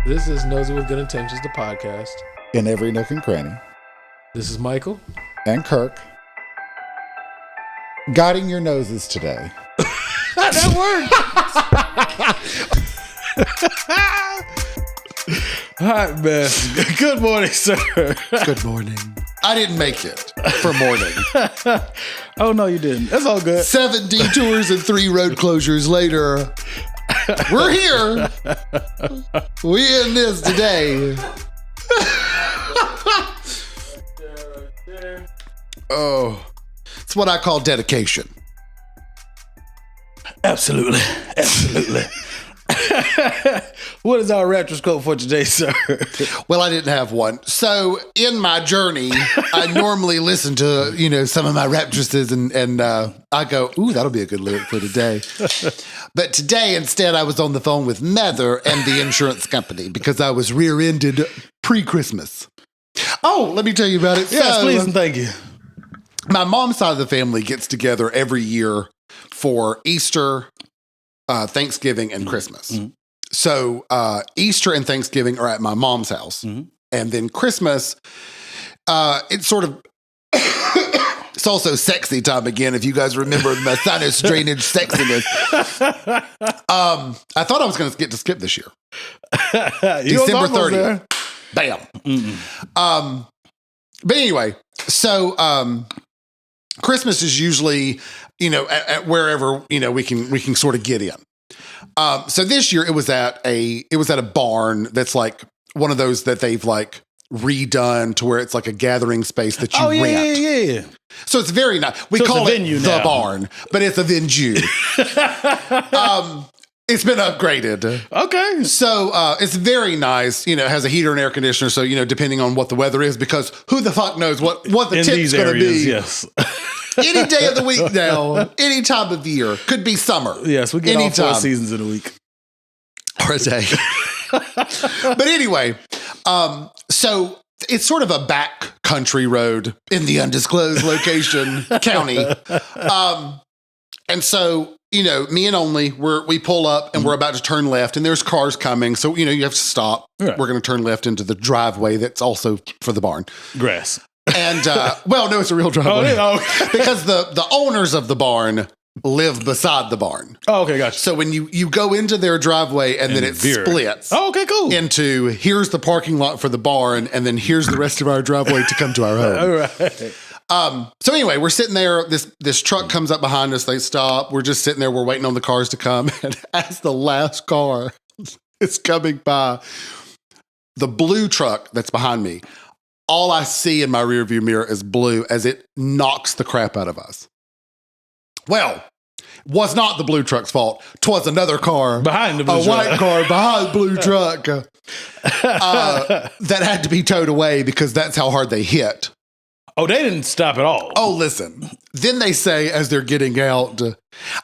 This is Nosey with Good Intentions, the podcast. In every nook and cranny. This is Michael. And Kirk. Guiding your noses today. That worked. All right, man. Good morning, sir. Good morning. I didn't make it for morning. Oh, no, you didn't. That's all good. 7 detours and 3 road closures later. We're here. We in this today. Oh, it's what I call dedication. Absolutely. What is our raptress quote for today, sir? Well, I didn't have one. So in my journey, I normally listen to, some of my raptresses and I go, ooh, that'll be a good lyric for today. But today, instead, I was on the phone with Mather and the insurance company because I was rear-ended pre-Christmas. Oh, let me tell you about it. Yes, please and thank you. My mom's side of the family gets together every year for Easter, Thanksgiving, and Christmas. Mm-hmm. So Easter and Thanksgiving are at my mom's house. Mm-hmm. And then Christmas, it's sort of, it's also sexy time again, if you guys remember my sinus drainage sexiness. I thought I was going to get to skip this year. December 30th. Bam. Mm-mm. But anyway, so Christmas is usually, at wherever, we can sort of get in. So this year it was at a barn that's like one of those that they've like redone to where it's like a gathering space that you rent. Yeah. So it's very nice. We call it the barn, but it's a venue. It's been upgraded. Okay. So it's very nice. It has a heater and air conditioner. So, depending on what the weather is, because who the fuck knows what the tip's going to be. Yes. Any day of the week now, any time of year. Could be summer. Yes, we get all 4 seasons in a week. Or a day. But anyway, so it's sort of a back country road in the undisclosed location, county. And so, me and Only, we pull up and we're about to turn left and there's cars coming. So, you have to stop. Right. We're going to turn left into the driveway that's also for the barn. Grass. And, no, it's a real driveway. Because the owners of the barn live beside the barn. Oh, okay, gotcha. So when you go into their driveway and then it splits. Oh, okay, cool. Into here's the parking lot for the barn and then here's the rest of our driveway to come to our home. All right. So anyway, we're sitting there. This truck comes up behind us. They stop. We're just sitting there. We're waiting on the cars to come. And as the last car is coming by, the blue truck that's behind me, all I see in my rearview mirror is blue as it knocks the crap out of us. Well, was not the blue truck's fault. 'Twas another car behind the blue truck. A white car behind the blue truck that had to be towed away because that's how hard they hit. Oh, they didn't stop at all. Oh, listen. Then they say as they're getting out,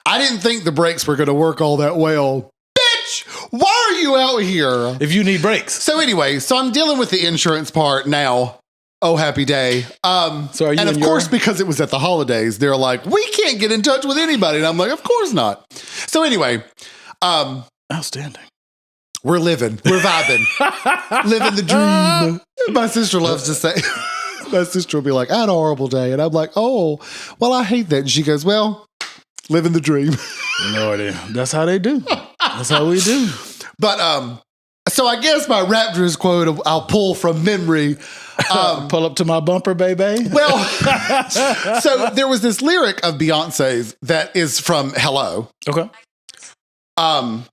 I didn't think the brakes were going to work all that well. Bitch, why are you out here? If you need brakes. So anyway, I'm dealing with the insurance part now. Oh, happy day. So are you and of course, because it was at the holidays, they're like, we can't get in touch with anybody. And I'm like, of course not. So anyway. Outstanding. We're living. We're vibing. Living the dream. My sister loves to say... My sister will be like, I had a horrible day. And I'm like, oh, well, I hate that. And she goes, well, living the dream. No idea. That's how they do. That's how we do. But, so I guess my raptress quote, I'll pull from memory. Pull up to my bumper, baby. Well, so there was this lyric of Beyonce's that is from Hello. Okay.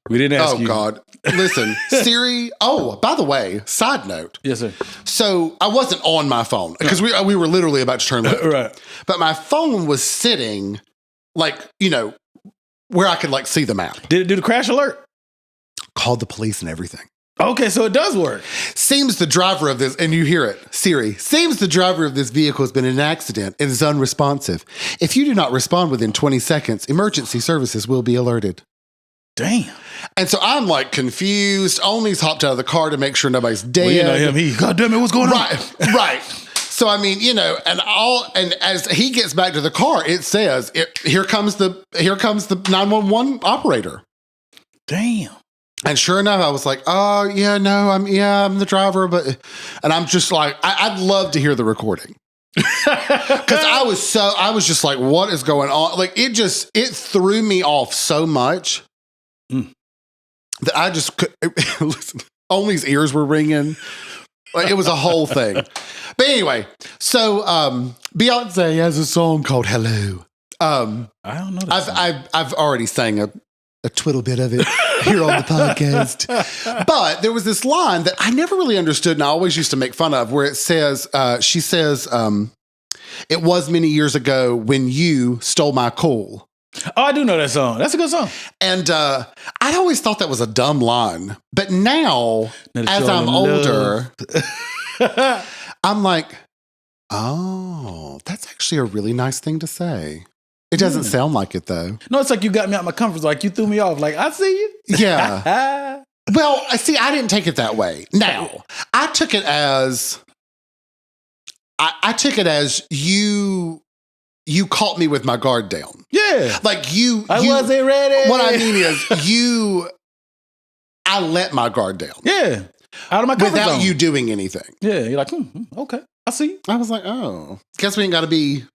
We didn't ask you. Oh, God. Listen, Siri. Oh, by the way, side note. Yes, sir. So I wasn't on my phone because we were literally about to turn left. Right. But my phone was sitting where I could see the map. Did it do the crash alert? Called the police and everything. Okay, so it does work. Seems the driver of this, and you hear it, Siri, seems the driver of this vehicle has been in an accident and is unresponsive. If you do not respond within 20 seconds, emergency services will be alerted. Damn. And so I'm confused. Only's hopped out of the car to make sure nobody's dead. Well, him. God damn it, what's going on? Right. So I mean, and as he gets back to the car, it says, here comes the 911 operator. Damn. And sure enough, I was like, oh, yeah, no, I'm the driver. And I'm just like, I'd love to hear the recording. Because I was just like, what is going on? Like, it threw me off so much that I just listen, Only's ears were ringing. Like, it was a whole thing. But anyway, so Beyonce has a song called Hello. I don't know that I've already sang a twiddle bit of it here on the podcast. But there was this line that I never really understood and I always used to make fun of where it says, she says, it was many years ago when you stole my cool. Oh, I do know that song. That's a good song. And I'd always thought that was a dumb line. But now as I'm older, I'm like, oh, that's actually a really nice thing to say. It doesn't sound like it, though. No, it's like you got me out my comfort zone. Like, you threw me off. Like, I see you. Yeah. Well, see, I didn't take it that way. Now, I took it as... I took it as you caught me with my guard down. Yeah. Like, I wasn't ready. What I mean is, I let my guard down. Yeah. Out of my comfort zone. Without you doing anything. Yeah. You're like, okay. I see you. I was like, oh. Guess we ain't got to be...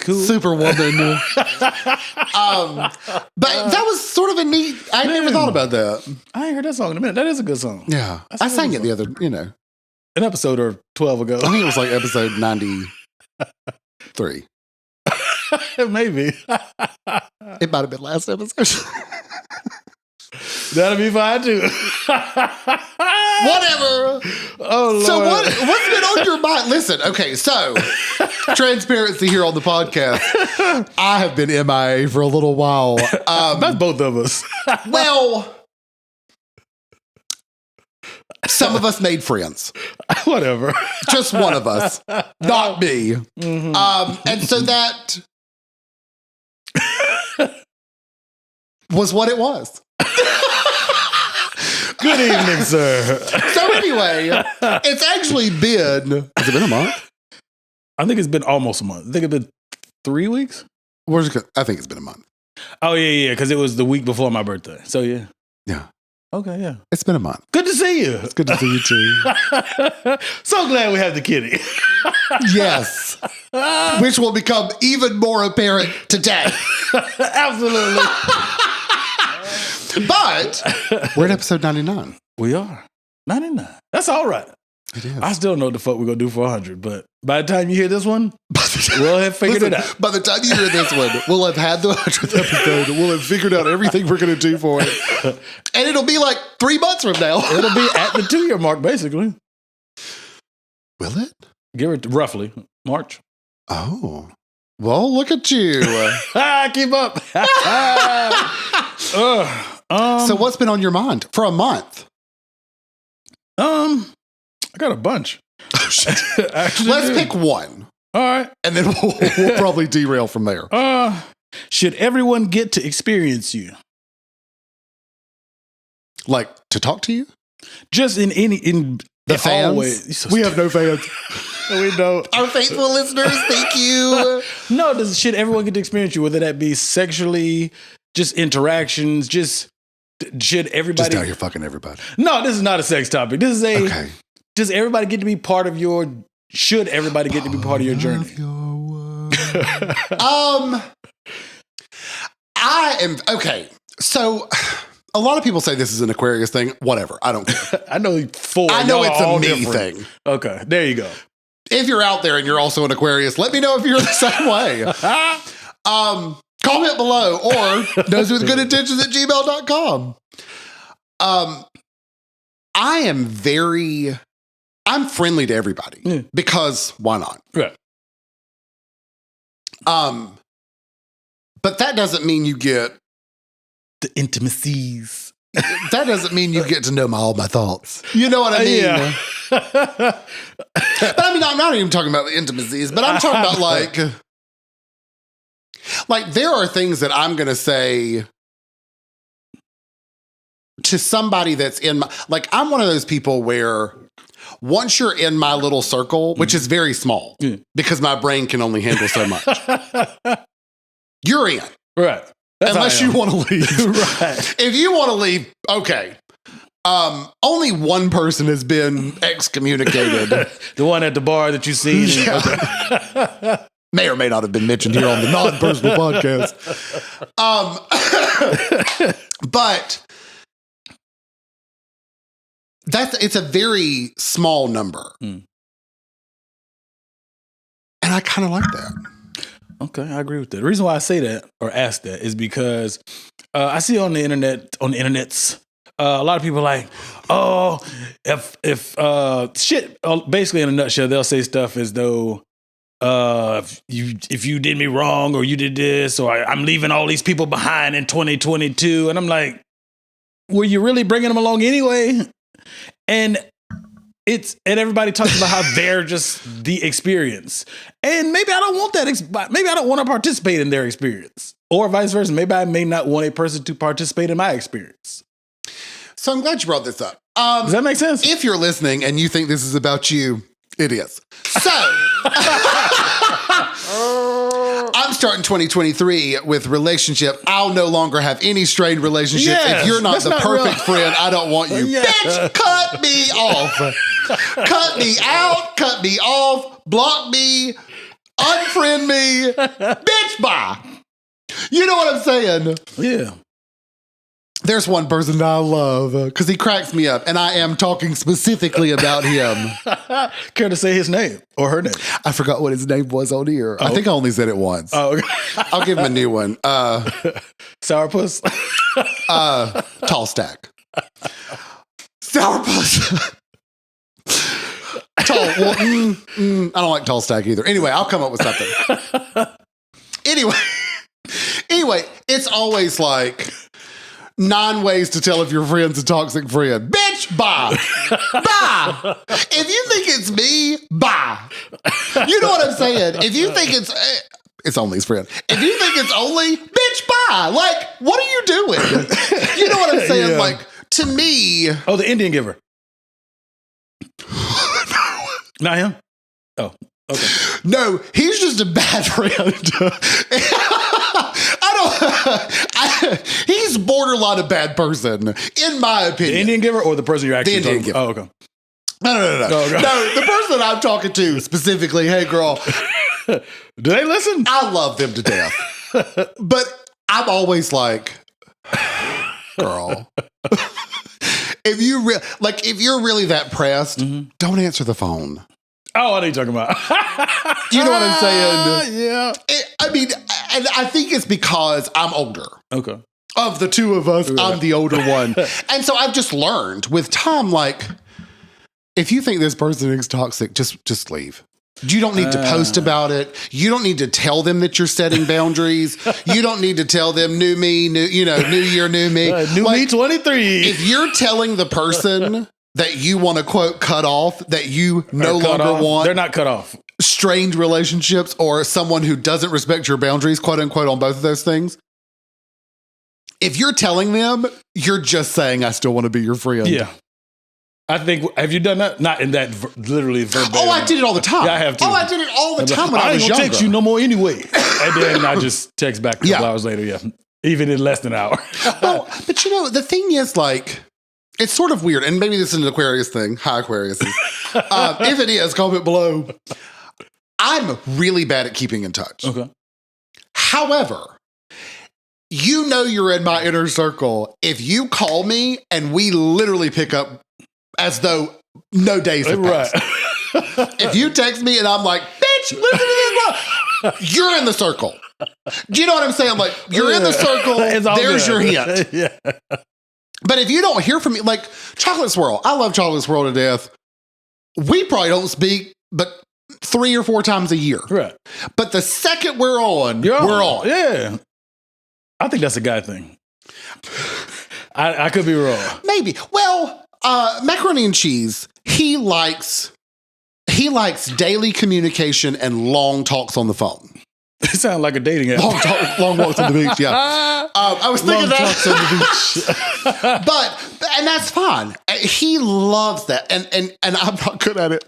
Cool. Superwoman. But that was sort of a neat... I never thought about that. I ain't heard that song in a minute. That is a good song. Yeah. I sang it the other, an episode or 12 ago. I think it was like episode 93. Maybe. It might have been last episode. That'll be fine too. Whatever. Oh, Lord. So what's been on your mind? Listen, okay, so transparency here on the podcast. I have been MIA for a little while. That's both of us. Well, some of us made friends. Whatever. Just one of us, not me. Mm-hmm. And so that was what it was. Good evening, sir. So anyway, it's actually been... Has it been a month? I think it's been almost a month. I think it's been 3 weeks. I think it's been a month. Oh, yeah, because it was the week before my birthday. So, yeah. Yeah. Okay, yeah. It's been a month. Good to see you. It's good to see you, too. So glad we have the kitty. Yes. Which will become even more apparent today. Absolutely. But we're at episode 99. We are. 99. That's all right. It is. I still know what the fuck we're going to do for 100, but by the time you hear this one, we'll have figured it out. By the time you hear this one, we'll have had the 100th episode. We'll have figured out everything we're going to do for it. And it'll be like 3 months from now. It'll be at the 2-year mark, basically. Will it? Give it roughly March. Oh. Well, look at you. Keep up. So what's been on your mind for a month? I got a bunch. Oh, shit. Let's pick one. All right. And then we'll probably derail from there. Should everyone get to experience you? Like to talk to you? Just in the fans? So we have no fans. We don't. Our faithful listeners, thank you. No, should everyone get to experience you? Whether that be sexually, just interactions, should everybody... Just now you're fucking everybody. No, this is not a sex topic. This is okay. Does everybody get to be part of your... Should everybody get to be part of your journey? I am... Okay, so... A lot of people say this is an Aquarius thing. Whatever. I don't care. I know it's a me thing. Okay, there you go. If you're out there and you're also an Aquarius, let me know if you're the same way. Comment below or nosewithgoodintentions@gmail.com. I'm friendly to everybody because why not? Right. But that doesn't mean you get the intimacies. That doesn't mean you get to know all my thoughts. You know what I mean? Yeah. But I mean, I'm not even talking about the intimacies, but I'm talking about like there are things that I'm going to say to somebody that's in my, like, I'm one of those people where once you're in my little circle, which is very small because my brain can only handle so much, you're in. Right. Unless you want to leave. Right. If you want to leave, okay. Only one person has been excommunicated. The one at the bar that you seen. Yeah. May or may not have been mentioned here on the non-personal podcast. But it's a very small number. And I kind of like that. Okay, I agree with that. The reason why I say that or ask that is because I see on the internets, a lot of people are like, oh, if shit, basically in a nutshell, they'll say stuff as though, if you did me wrong or you did this or I'm leaving all these people behind in 2022. And I'm like, were you really bringing them along anyway? And everybody talks about how they're just the experience. And maybe I don't want that. Maybe I don't want to participate in their experience or vice versa. Maybe I may not want a person to participate in my experience. So I'm glad you brought this up. Does that make sense? If you're listening and you think this is about you, it is. So I'm starting 2023 with relationship. I'll no longer have any strained relationships. Yes, if you're not the perfect friend, I don't want you. Yes. Bitch, cut me off. Cut me out. Cut me off. Block me. Unfriend me. Bitch, bye. You know what I'm saying? Yeah. There's one person that I love because he cracks me up, and I am talking specifically about him. Care to say his name or her name? I forgot what his name was on here. I think I only said it once. Oh, okay. I'll give him a new one. Sourpuss? Tall Stack. Sourpuss. Tall. Well, I don't like Tall Stack either. Anyway, I'll come up with something. Anyway, it's always like 9 ways to tell if your friend's a toxic friend. Bitch, bye. Bye. If you think it's me, bye. You know what I'm saying? If you think it's only his friend. If you think it's only, bitch, bye. Like, what are you doing? You know what I'm saying? Yeah. Like, to me. Oh, the Indian giver. Not him? Oh, okay. No, he's just a bad friend. He's borderline a bad person, in my opinion. The Indian giver or the person you're actually the Indian talking giver. Oh, okay. No. Oh, God. No, the person I'm talking to specifically, hey, girl. Do they listen? I love them to death. But I'm always like, girl. If you're really that pressed, don't answer the phone. Oh, what are you talking about? You know what I'm saying? Yeah. And I think it's because I'm older. Okay. Of the two of us, I'm the older one. And so I've just learned with time, like, if you think this person is toxic, just leave. You don't need to post about it. You don't need to tell them that you're setting boundaries. You don't need to tell them new me, new year, new me. New me 23. If you're telling the person that you want to, quote, cut off, that you no longer want. They're not cut off. Strained relationships or someone who doesn't respect your boundaries, quote unquote, on both of those things. If you're telling them, you're just saying, I still want to be your friend. Yeah. I think, have you done that? Not in that literally verbatim. Oh, I did it all the time. Yeah, I have too. Oh, I did it all the time when I was ain't younger. gonna text you no more anyway. And then I just text back a couple hours later, yeah. Even in less than an hour. Well, but the thing is, like, it's sort of weird, and maybe this is an Aquarius thing. Hi, Aquarius. If it is, comment below. I'm really bad at keeping in touch. Okay. However, you're in my inner circle. If you call me and we literally pick up as though no days have passed. Right. If you text me and I'm like, bitch, listen to this, you're in the circle. Do you know what I'm saying? Like, you're in the circle. There's your hint. Yeah. But if you don't hear from me, like Chocolate Swirl, I love Chocolate Swirl to death. We probably don't speak, but 3 or 4 times a year. Right. But the second we're on, we're on. Yeah. I think that's a guy thing. I could be wrong. Maybe. Well, Macaroni and Cheese, he likes daily communication and long talks on the phone. It sounds like a dating app. Long walks on the beach, yeah. I was thinking long that. talks on the beach. And that's fine. He loves that. And I'm not good at it.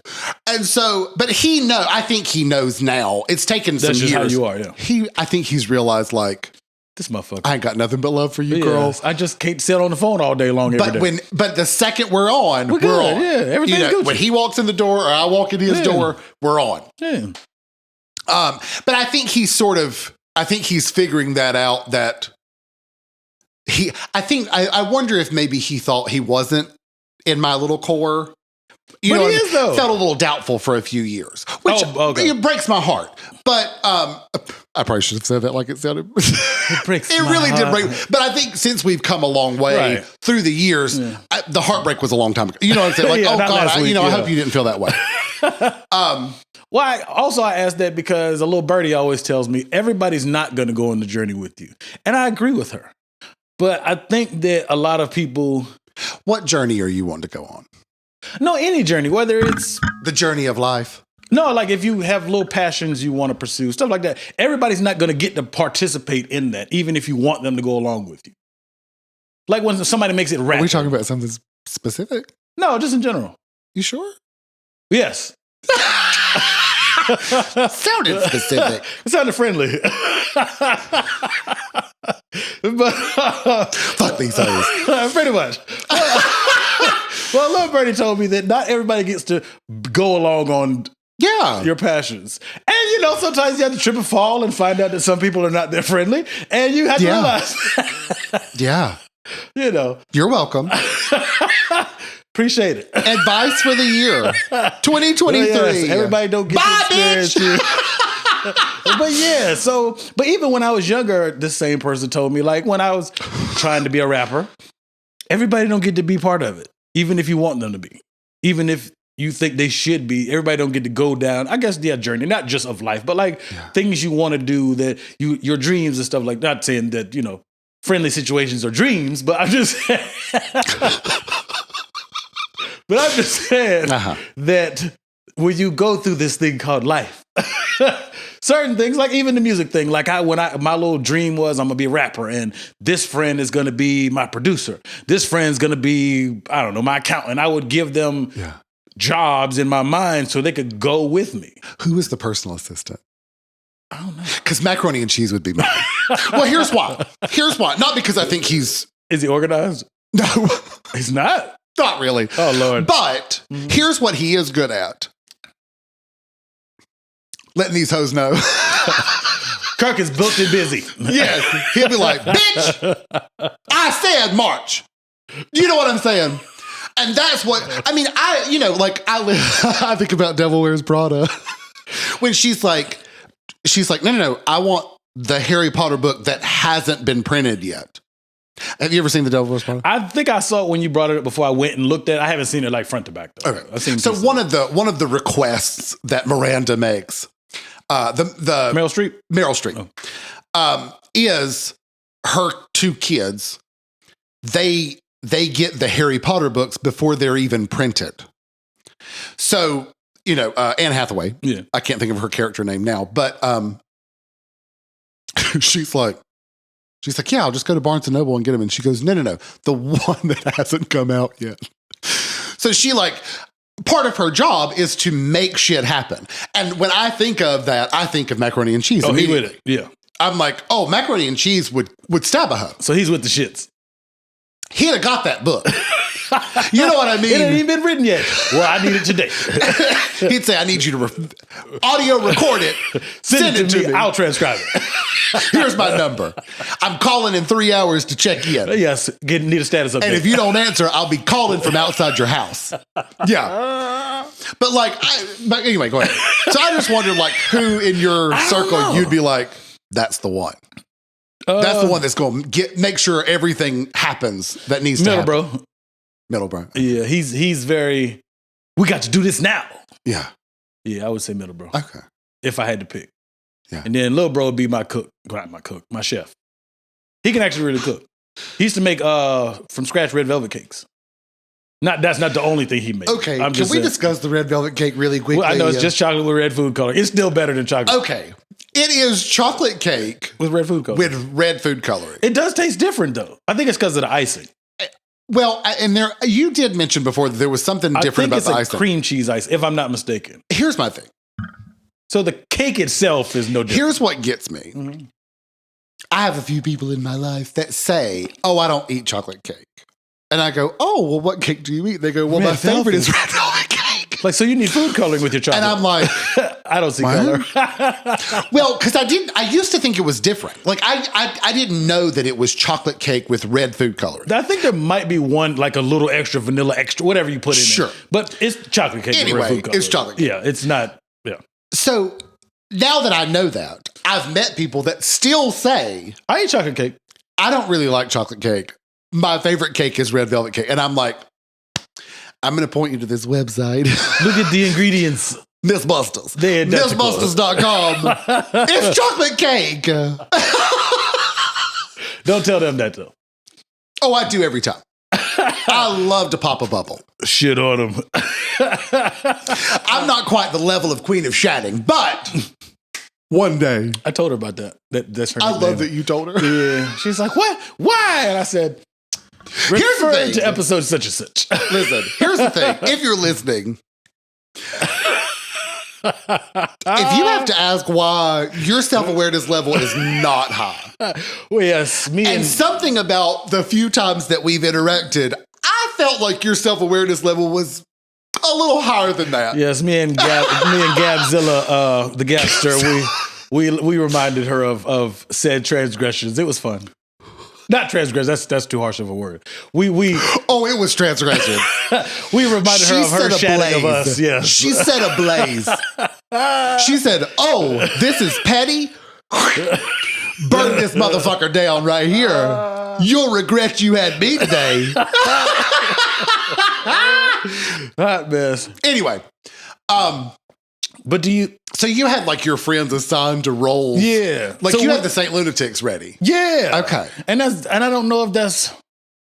And so, but I think he knows now. It's taken some years. That's just how you are, yeah. I think he's realized, like, This motherfucker. I ain't got nothing but love for you, girl. I just can't sit on the phone all day long every day. But the second we're on, we're good. on. Yeah, everything's good. When he walks in the door or I walk in his door, we're on. Yeah. But I think he's figuring that out that I wonder if maybe he thought he wasn't in my little core. You know, he is, though. Felt a little doubtful for a few years, which it breaks my heart. But I probably should have said that like it sounded. It really did break. But I think since we've come a long way through the years, the heartbreak was a long time ago. You know what I'm saying? Like, oh God, I hope you didn't feel that way. Well, I asked that because a little birdie always tells me everybody's not going to go on the journey with you, and I agree with her. But I think that a lot of people. What journey are you wanting to go on? No, any journey, whether it's the journey of life. No, like if you have little passions you want to pursue, stuff like that. Everybody's not going to get to participate in that, even if you want them to go along with you. Like when somebody makes it rap. Are we talking about something specific? No, just in general. You sure? Yes. Sounded specific. It sounded friendly. But fuck these hoes. Pretty much. Well, little birdie told me that not everybody gets to go along on your passions. And, you know, sometimes you have to trip and fall and find out that some people are not that friendly. And you have to realize. Yeah. You know. You're welcome. Appreciate it. Advice for the year 2023. Yes, everybody don't get to experience you. But even when I was younger, this same person told me, like when I was trying to be a rapper, everybody don't get to be part of it, even if you want them to be, even if you think they should be. Everybody don't get to go down, I guess, journey, not just of life, but like things you want to do, that your dreams and stuff like that. Not saying that, you know, friendly situations are dreams, but I'm just saying that when you go through this thing called life, certain things, like even the music thing, like my little dream was I'm gonna be a rapper, and this friend is gonna be my producer. This friend's gonna be, I don't know, my accountant. I would give them jobs in my mind so they could go with me. Who is the personal assistant? I don't know. Because macaroni and cheese would be mine. Well, here's why. Not because I think he's... Is he organized? No. He's not? Not really. Oh, Lord. But here's what he is good at. Letting these hoes know. Kirk is booked and busy. Yes. He'll be like, bitch, I said March. You know what I'm saying? And that's what, I mean, I think about Devil Wears Prada. When she's like, no, I want the Harry Potter book that hasn't been printed yet. Have you ever seen The Devil Wears Prada? I think I saw it when you brought it up before I went and looked at it. I haven't seen it like front to back though. Okay. So one of the requests that Miranda makes, the Meryl Streep, is her two kids. They get the Harry Potter books before they're even printed. So, you know, Anne Hathaway, I can't think of her character name now, but she's like, yeah, I'll just go to Barnes & Noble and get them. And she goes, no, the one that hasn't come out yet. So she part of her job is to make shit happen. And when I think of that, I think of macaroni and cheese. Oh, he with it. Yeah. I'm like, oh, macaroni and cheese would stab a hoe. So he's with the shits. He'd have got that book. You know what I mean? It ain't even been written yet. Well, I need it today. He'd say, I need you to audio record it. Send it to me. I'll transcribe it. Here's my number. I'm calling in 3 hours to check in. Yes, need a status update. And if you don't answer, I'll be calling from outside your house. Yeah. But anyway, go ahead. So I just wondered, who in your circle you'd be like, that's the one. That's the one that's going to make sure everything happens that needs to happen. Middleborough. Yeah, he's very, we got to do this now. Yeah. Yeah, I would say Middleborough. Okay. If I had to pick. Yeah. And then Lil Bro would be my chef. He can actually really cook. He used to make from scratch red velvet cakes. That's not the only thing he made. Okay, can we discuss the red velvet cake really quickly? Well, I know it's just chocolate with red food coloring. It's still better than chocolate. Okay. It is chocolate cake. With red food coloring. With red food coloring. It does taste different, though. I think it's because of the icing. Well, and you did mention before that there was something different about the icing. It's a cream cheese ice, if I'm not mistaken. Here's my thing. So the cake itself is no different. Here's what gets me. Mm-hmm. I have a few people in my life that say, "Oh, I don't eat chocolate cake," and I go, "Oh, well, what cake do you eat?" They go, "Well, my favorite is red velvet cake." Like, so you need food coloring with your chocolate. And I'm like, I don't see color. Well, because I used to think it was different. Like, I didn't know that it was chocolate cake with red food coloring. I think there might be one, like a little extra vanilla, extra, whatever you put in Sure. there. But it's chocolate cake Anyway, with red food coloring. it's chocolate cake. Yeah, it's not, yeah. So now that I know that, I've met people that still say, I eat chocolate cake. I don't really like chocolate cake. My favorite cake is red velvet cake. And I'm like, I'm going to point you to this website. Look at the ingredients. Miss Busters. MissBusters.com. It's chocolate cake. Don't tell them that, though. Oh, I do every time. I love to pop a bubble. Shit on them. I'm not quite the level of Queen of Shatting, but one day. I told her about that. That's her I name. love that you told her. Yeah. She's like, what? Why? And I said, Here's the refer thing. to episode such and such. Listen, here's the thing. If you're listening, if you have to ask why, your self-awareness level is not high. Well, yes, And something about the few times that we've interacted, I felt like your self-awareness level was a little higher than that. Yes, me and Gabzilla, the Gapster, we reminded her of said transgressions. It was fun. Not transgress. That's too harsh of a word. Oh, it was transgression. We reminded her of her shouting of us. Yes. She said ablaze. She said, "Oh, this is petty. Burn this motherfucker down right here. You'll regret you had me today." Hot mess. Anyway, but do you? so you had like your friends assigned to roles? Yeah. Like So you what- had the St. Lunatics ready. Yeah. Okay. And I don't know if that's.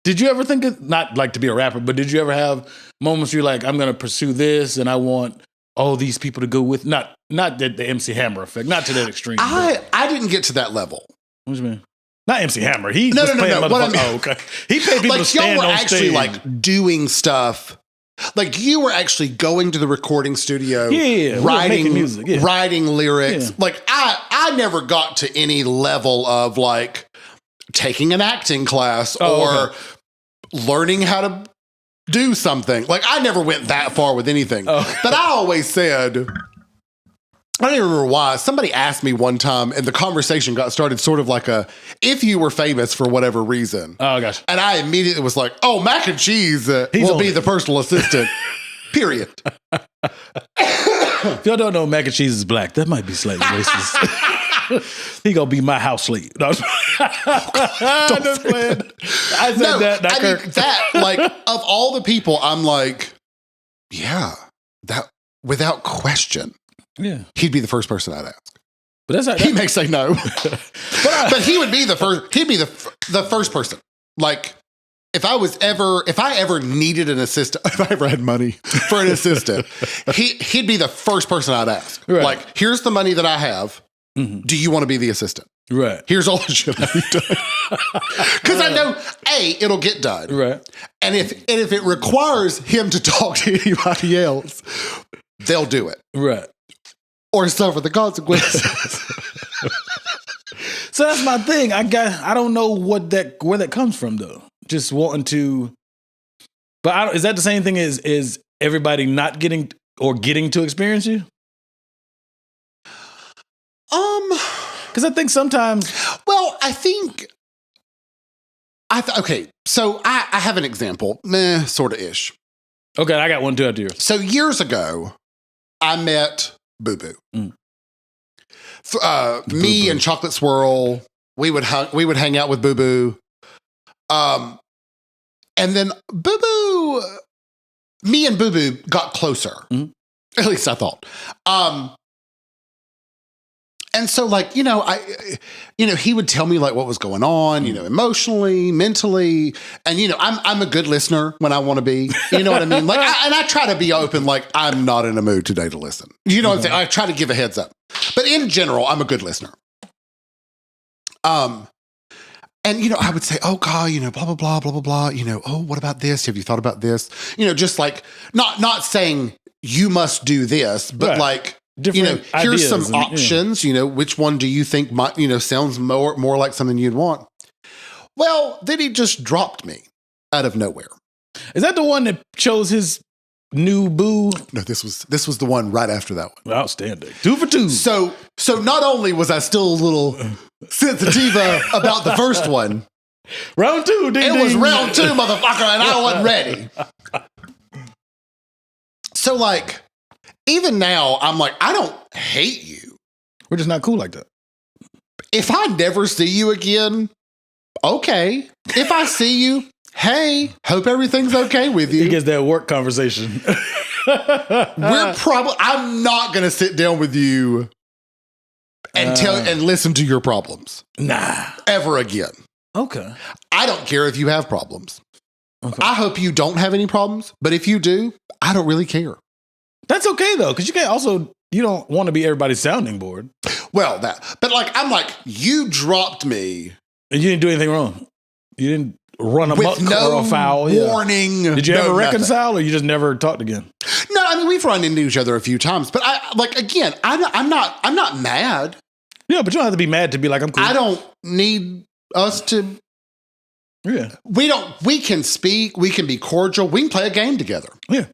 Did you ever think of, not like to be a rapper, but did you ever have moments you're like, I'm going to pursue this and I want all these people to go with, not the MC Hammer effect, not to that extreme. I didn't get to that level. What do you mean? Not MC Hammer. He No, was no, paying no. What I motherfuckers. mean- Oh, okay. He paid people to Like y'all stand were on actually stage. like doing stuff. Like you were actually going to the recording studio, Yeah, we were writing making music, yeah. writing lyrics. Yeah. Like I never got to any level of like taking an acting class or learning how to do something. Like I never went that far with anything. Oh. But I always said, I don't even remember why. Somebody asked me one time, and the conversation got started sort of like if you were famous for whatever reason. Oh, gosh. And I immediately was like, oh, Mac and Cheese will on be it. the personal assistant, period. If y'all don't know Mac and Cheese is black, that might be slightly racist. He gonna be my house slave. No, just playing. I said that. Not I Kirk. mean, that, like, of all the people, I'm like, yeah, that without question, Yeah, he'd be the first person I'd ask. but that's not. He may say no, but he would be the first. He'd be the first person. Like, if I ever needed an assistant, if I ever had money for an assistant, he'd be the first person I'd ask. Right. Like, here's the money that I have. Mhm. Do you want to be the assistant? Right, Here's all the shit I need done. Because I know, it'll get done. right. And if it requires him to talk to anybody else, they'll do it. Right. Or suffer the consequences. So that's my thing. I don't know where that comes from though. Just wanting to, but is that the same thing as is everybody not getting or getting to experience you? Because I think sometimes. Well, I think. Okay, so I have an example, sort of ish. Okay, I got one too after yours. So years ago, I met Boo Boo. Mm. Me Boo. and Chocolate Swirl, we would hang out with Boo Boo. And then Boo Boo, me and Boo Boo got closer. Mm. At least I thought. And so, like, he would tell me like what was going on, emotionally, mentally, and I'm a good listener when I want to be. You know what I mean? Like, I try to be open. Like, I'm not in a mood today to listen. You know what I'm saying? I try to give a heads up, but in general, I'm a good listener. And I would say, oh God, blah blah blah blah blah blah. Oh, what about this? Have you thought about this? Just like not saying you must do this, but Right. like, different here's some ideas options. Which one do you think might, sounds more like something you'd want? Well, then he just dropped me out of nowhere. Is that the one that chose his new boo? No, this was the one right after that one. Outstanding. 2 for 2. So not only was I still a little sensitive about the first one, round 2, ding, it was round 2, motherfucker, and I wasn't ready. So like, even now, I'm like, I don't hate you. We're just not cool like that. If I never see you again, okay. If I see you, hey, hope everything's okay with you. He gets that work conversation. I'm not going to sit down with you and listen to your problems. Nah. Ever again. Okay. I don't care if you have problems. Okay. I hope you don't have any problems, but if you do, I don't really care. That's okay though, because you don't want to be everybody's sounding board. Well, but like, I'm like, you dropped me. And you didn't do anything wrong. You didn't run with no foul. Warning. Did you ever reconcile, or you just never talked again? No, I mean, we've run into each other a few times, but I'm not mad. Yeah, but you don't have to be mad to be like, I'm cool. I don't need us to. Yeah. We can speak, we can be cordial, we can play a game together. Yeah.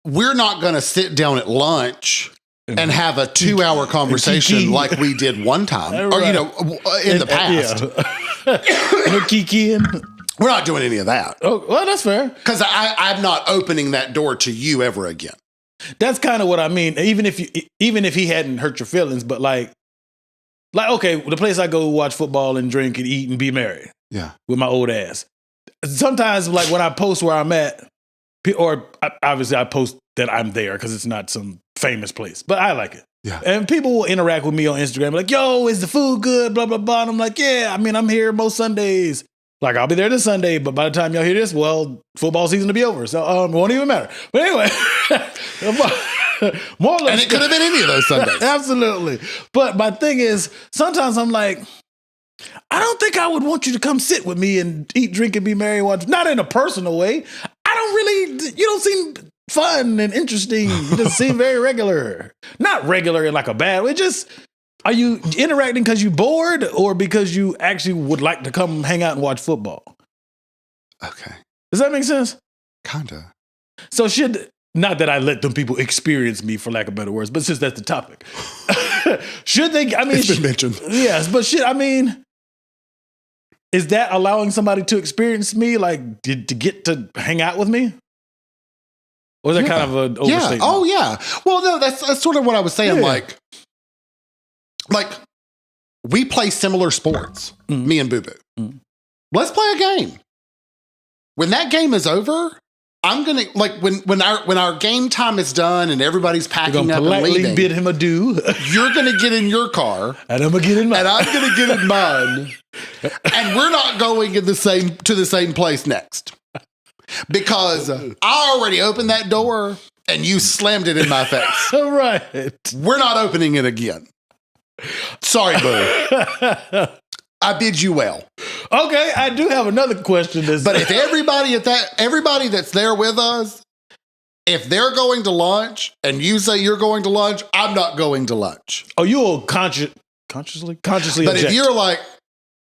We're not going to sit down at lunch and have a 2-hour conversation like we did one time, or, in the past. No kikiing. We're not doing any of that. Oh, well, that's fair. Because I'm not opening that door to you ever again. That's kind of what I mean. Even if he hadn't hurt your feelings, but like, okay, the place I go watch football and drink and eat and be merry. Yeah. With my old ass. Sometimes, like when I post where I'm at, or obviously I post that I'm there because it's not some famous place, but I like it. Yeah. And people will interact with me on Instagram, like, yo, is the food good? Blah, blah, blah. And I'm like, yeah, I mean, I'm here most Sundays. Like, I'll be there this Sunday, but by the time y'all hear this, well, football season will be over. So it won't even matter. But anyway, more or less. And it could have been any of those Sundays. Absolutely. But my thing is, sometimes I'm like, I don't think I would want you to come sit with me and eat, drink, and be merry. Not in a personal way. You don't seem fun and interesting. You just seem very regular. Not regular in like a bad way. Just, are you interacting because you bored or because you actually would like to come hang out and watch football? Okay. Does that make sense? Kinda. So not that I let them people experience me, for lack of better words, but since that's the topic. Should they, I mean. It's been mentioned. Yes, but is that allowing somebody to experience me, like to get to hang out with me? Or is that kind of an overstatement? Yeah. Oh, yeah. Well, no, that's sort of what I was saying. Yeah. Like we play similar sports, me and Boo Boo. Mm. Let's play a game. When that game is over, I'm gonna when our game time is done and everybody's packing up and leaving. Bid him adieu. You're gonna get in your car, and I'm gonna get in mine, and I'm gonna get in mine, and we're not going to the same place next because I already opened that door and you slammed it in my face. All right, we're not opening it again. Sorry, Boo. I bid you well. Okay, I do have another question. But if everybody that's there with us, if they're going to lunch and you say you're going to lunch, I'm not going to lunch. Oh, you'll consciously But object. if you're like,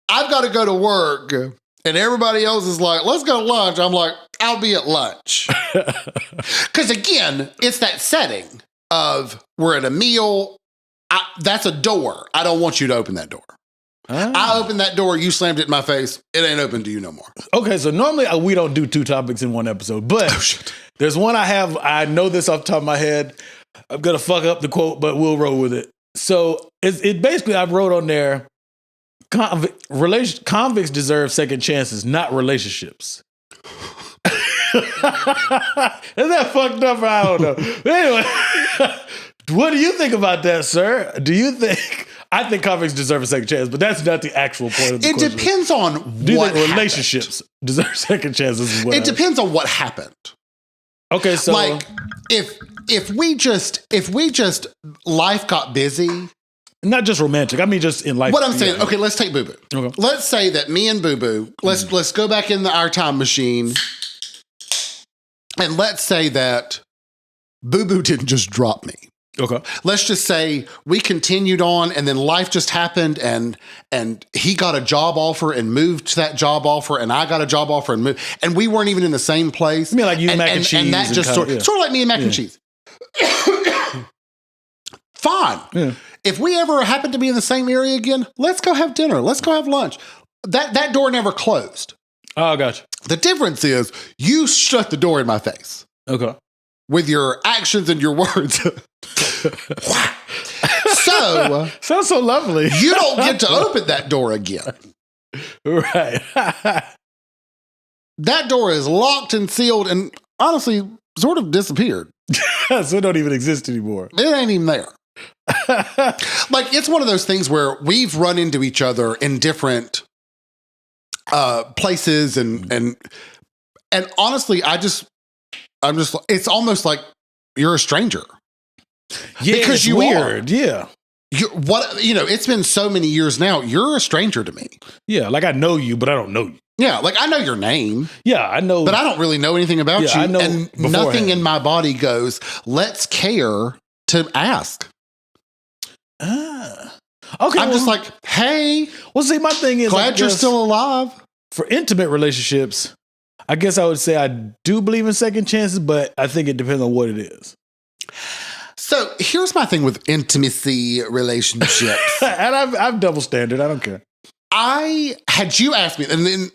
I've got to go to work, and everybody else is like, let's go to lunch, I'm like, I'll be at lunch. Because again, it's that setting of we're at a meal. That's a door. I don't want you to open that door. I opened that door, you slammed it in my face, it ain't open to you no more. Okay, so normally we don't do 2 topics in one episode, but there's one I know this off the top of my head. I'm going to fuck up the quote, but we'll roll with it. So it basically, I wrote on there, convicts deserve second chances, not relationships. Is that fucked up? I don't know. Anyway, what do you think about that, sir? I think convicts deserve a second chance, but that's not the actual point of the question. It depends on do you what think relationships deserve second chances? It depends on what happened. Okay, so like if we just life got busy. Not just romantic. I mean, just in life. What I'm saying, okay, let's take Boo Boo. Okay. Let's say that me and Boo Boo, let's go back in our time machine, and let's say that Boo Boo didn't just drop me. Okay. Let's just say we continued on and then life just happened and he got a job offer and moved to that job offer and I got a job offer and moved and we weren't even in the same place. I mean, like you and mac and cheese. And that just sort of like me and mac and cheese. Fine. Yeah. If we ever happen to be in the same area again, let's go have dinner. Let's go have lunch. That door never closed. Oh, gotcha. The difference is you shut the door in my face. Okay. With your actions and your words. So sounds so lovely. You don't get to open that door again. Right. That door is locked and sealed and honestly sort of disappeared. So it don't even exist anymore. It ain't even there. Like it's one of those things where we've run into each other in different places and honestly, I'm just it's almost like you're a stranger. Yeah, because you weird. Yeah. It's been so many years now. You're a stranger to me. Yeah, like I know you, but I don't know you. Yeah, like I know your name. Yeah, I know. But I don't really know anything about you. I know and beforehand. Nothing in my body goes, let's care to ask. Okay. I'm just like, hey. Well, see, my thing is, glad you're still alive. For intimate relationships, I guess I would say I do believe in second chances, but I think it depends on what it is. So here's my thing with intimacy relationships. And I've double standard. I don't care. Had you asked me, and then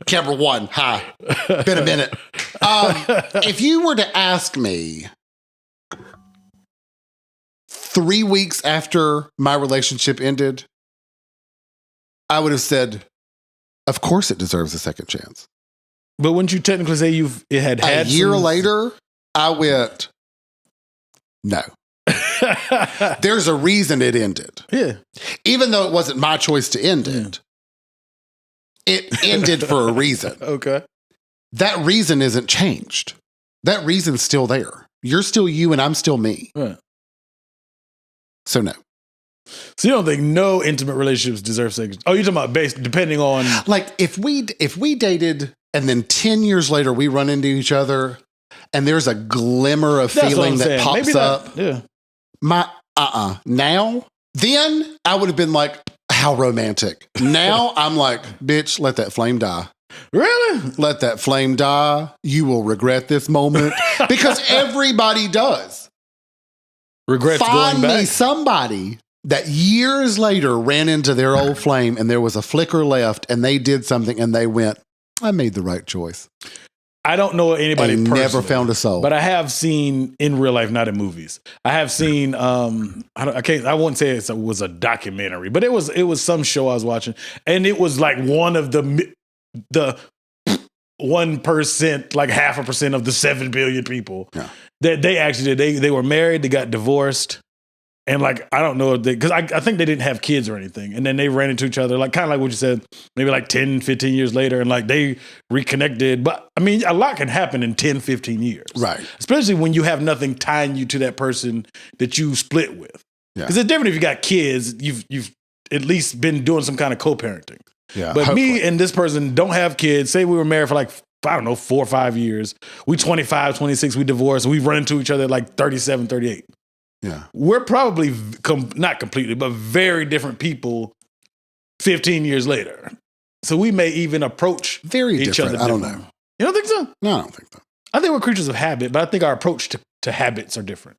camera one, hi, been a minute. If you were to ask me 3 weeks after my relationship ended, I would have said, of course it deserves a second chance. But wouldn't you technically say it had a year later, I went, no. There's a reason it ended. Yeah. Even though it wasn't my choice to end it ended for a reason. Okay. That reason isn't changed. That reason's still there. You're still you and I'm still me. Right. So no. So you don't think no intimate relationships deserve second? Oh, you're talking about depending on like if we dated and then 10 years later we run into each other and there's a glimmer of feeling that pops up. Yeah. Now, then I would have been like, how romantic. Now I'm like, bitch, let that flame die. Really? Let that flame die. You will regret this moment because everybody does. Regrets Find going back. me somebody that years later ran into their old flame and there was a flicker left and they did something and they went, I made the right choice. I don't know anybody and personally, never found a soul. But I have seen in real life, not in movies. I have seen. I wouldn't say it was a documentary, but it was some show I was watching, and it was like one of the 1%, like 0.5% of the 7 billion people that they actually did. They were married, they got divorced. And like, I don't know, because I think they didn't have kids or anything. And then they ran into each other, like kind of like what you said, maybe like 10, 15 years later. And like they reconnected. But I mean, a lot can happen in 10, 15 years. Right. Especially when you have nothing tying you to that person that you split with. Because it's different if you got kids, you've at least been doing some kind of co-parenting. Yeah. But hopefully. me and this person don't have kids. Say we were married for like, I don't know, 4 or 5 years. We 25, 26, we divorced. We run into each other at like 37, 38. Yeah. We're probably not completely, but very different people 15 years later. So we may even approach very each different. other. I don't know. You don't think so? No, I don't think so. I think we're creatures of habit, but I think our approach to habits are different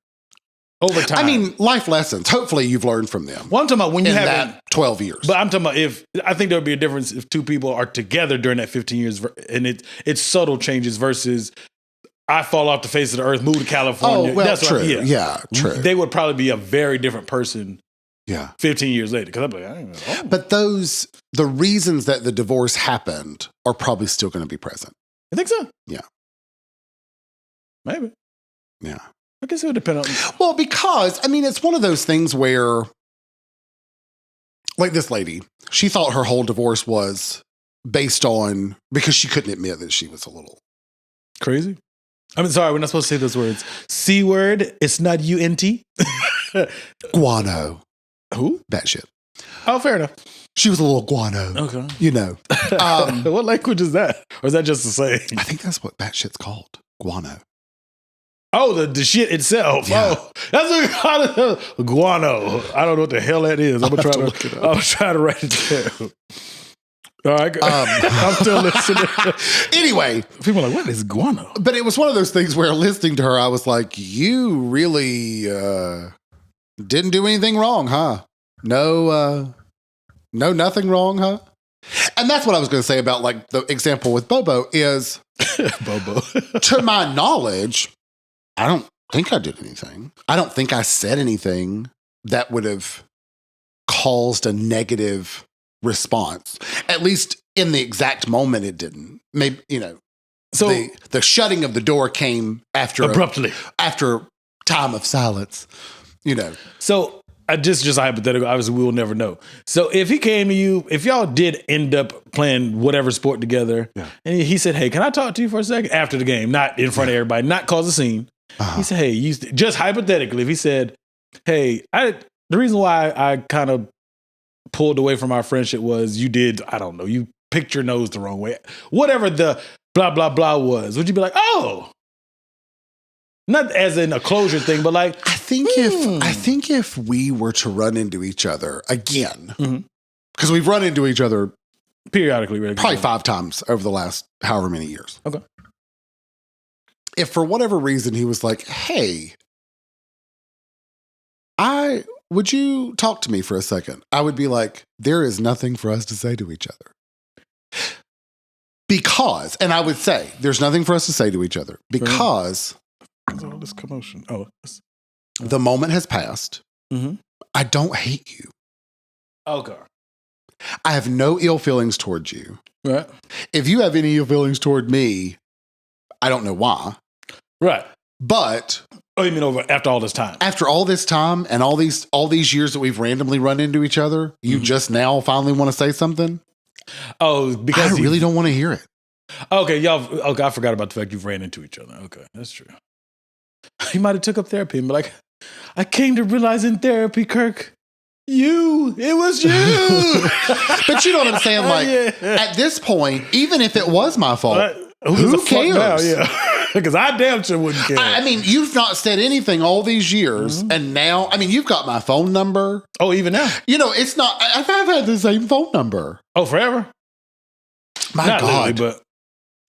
over time. I mean, life lessons. Hopefully you've learned from them. Well, I'm talking about when you have that 12 years. But I'm talking about I think there would be a difference if two people are together during that 15 years and it's subtle changes versus I fall off the face of the earth, move to California. Oh, well, that's true. Yeah, true. They would probably be a very different person 15 years later. Because I'm like, I don't know. But the reasons that the divorce happened are probably still going to be present. You think so? Yeah. Maybe. Yeah. I guess it would depend on. Well, because, I mean, it's one of those things where, like this lady, she thought her whole divorce was based on, because she couldn't admit that she was a little crazy. I'm sorry, we're not supposed to say those words. C word, it's not UNT. Guano. Who? That shit. Oh, fair enough. She was a little guano. Okay. You know. What language is that? Or is that just the same? I think that's what that shit's called. Guano. Oh, the shit itself. Yeah. Oh, that's what we call it. Guano. I don't know what the hell that is. I'm gonna try to write it down. All right, I'm still listening. Anyway, people are like, what is guano? But it was one of those things where listening to her, I was like, you really didn't do anything wrong, huh? No, nothing wrong, huh? And that's what I was going to say about like the example with Bobo is Bobo. To my knowledge, I don't think I did anything. I don't think I said anything that would have caused a negative response. At least in the exact moment, it didn't. Maybe, so the shutting of the door came after abruptly after time of silence, So I just hypothetical. Obviously, we will never know. So if he came to you, if y'all did end up playing whatever sport together, and he said, "Hey, can I talk to you for a second after the game? Not in front of everybody, not cause a scene." He said, "Hey, just hypothetically, if he said, hey, the reason why I kind of pulled away from our friendship was you did, I don't know, you picked your nose the wrong way. Whatever the blah, blah, blah was. Would you be like, oh, not as in a closure thing, but like, I think if we were to run into each other again, because we've run into each other periodically, probably 5 times over the last however many years. Okay. If for whatever reason he was like, hey, would you talk to me for a second? I would be like, there is nothing for us to say to each other. Because, and I would say, there's nothing for us to say to each other because all this commotion. The moment has passed. Mm-hmm. I don't hate you. Okay. I have no ill feelings towards you. Right. If you have any ill feelings toward me, I don't know why. Right. But you mean after all this time? After all this time and all these years that we've randomly run into each other, you just now finally want to say something? Oh, because I really don't want to hear it. Okay, I forgot about the fact you've ran into each other. Okay, that's true. You might have took up therapy and be like, I came to realize in therapy, Kirk, it was you. But you know what I'm saying? Like, at this point, even if it was my fault, who cares? Now? Yeah. Because I damn sure wouldn't care. I mean, you've not said anything all these years, and now, I mean, you've got my phone number. Oh, even now? It's not, I've had the same phone number. Oh, forever? My not God. Literally, but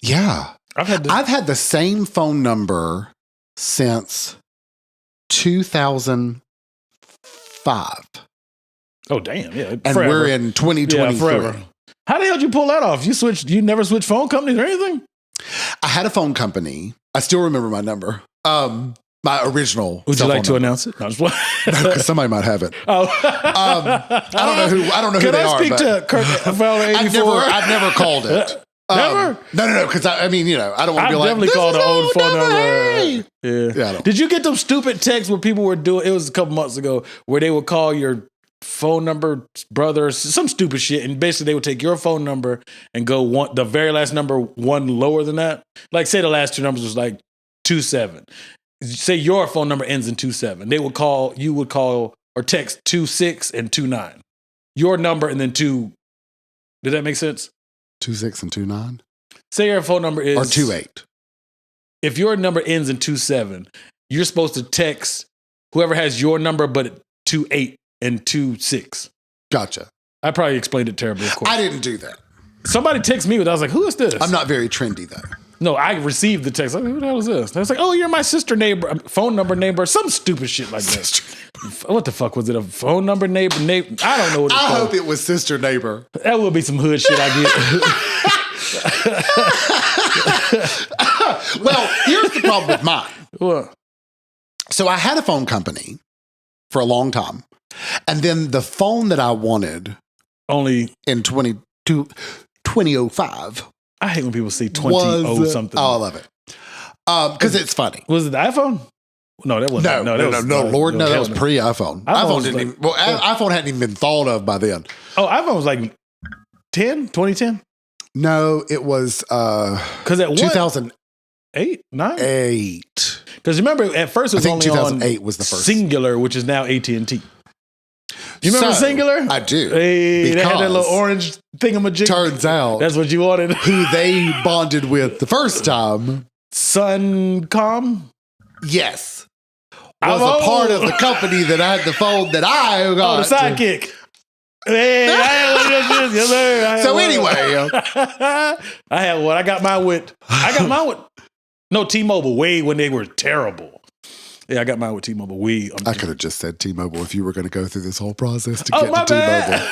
yeah. I've had the same phone number since 2005. Oh, damn. Yeah. And forever. We're in 2023. Yeah, forever. How the hell did you pull that off? You never switched phone companies or anything? I had a phone company. I still remember my number. My original. Would you like to announce it? No, because somebody might have it. Oh, I don't know who they are. Can I speak to Kirk? I've never called it. Never? No. Because I don't want to be like, definitely called the old phone number. Yeah. Did you get them stupid texts where people were doing? It was a couple months ago where they would call your phone number, brother, some stupid shit, and basically they would take your phone number and go the very last number one lower than that. Like, say the last 2 numbers was like 27. Say your phone number ends in 27. You would call or text 26 and 29. Your number and then 2. Did that make sense? 26 and 29. Say your phone number is or 28. If your number ends in 27, you're supposed to text whoever has your number but 28 and 26. Gotcha. I probably explained it terribly, of course. I didn't do that. Somebody texted me, but I was like, who is this? I'm not very trendy, though. No, I received the text. Like, who the hell is this? And I was like, oh, you're my sister neighbor, phone number neighbor, some stupid shit like that. What the fuck was it? A phone number neighbor? I don't know what it's called. I hope it was sister neighbor. That would be some hood shit I get. Well, here's the problem with mine. What? So I had a phone company for a long time. And then the phone that I wanted only in 2005. I hate when people say 20 something. Oh, I love it. Because it's funny. Was it the iPhone? No, that wasn't. No, Lord, no, that was pre-iPhone. iPhone hadn't even been thought of by then. Oh, iPhone was like 2010? No, it was because at 2008, 9? 8. Because remember, at first it was only 2008 on was the first. Singular, which is now AT&T. You remember Singular? I do. Hey, they had that little orange thingamajig. Turns out that's what you wanted. Who they bonded with the first time. Suncom? yes, was a part of the company that had the phone that I got. Oh, the sidekick. Hey, I had one of those. Yes, sir. So anyway, I had one. I got mine with. No, T-Mobile. Way when they were terrible. Yeah, I got mine with T-Mobile. I could have just said T-Mobile if you were going to go through this whole process to Oh, get my to bad. T-Mobile.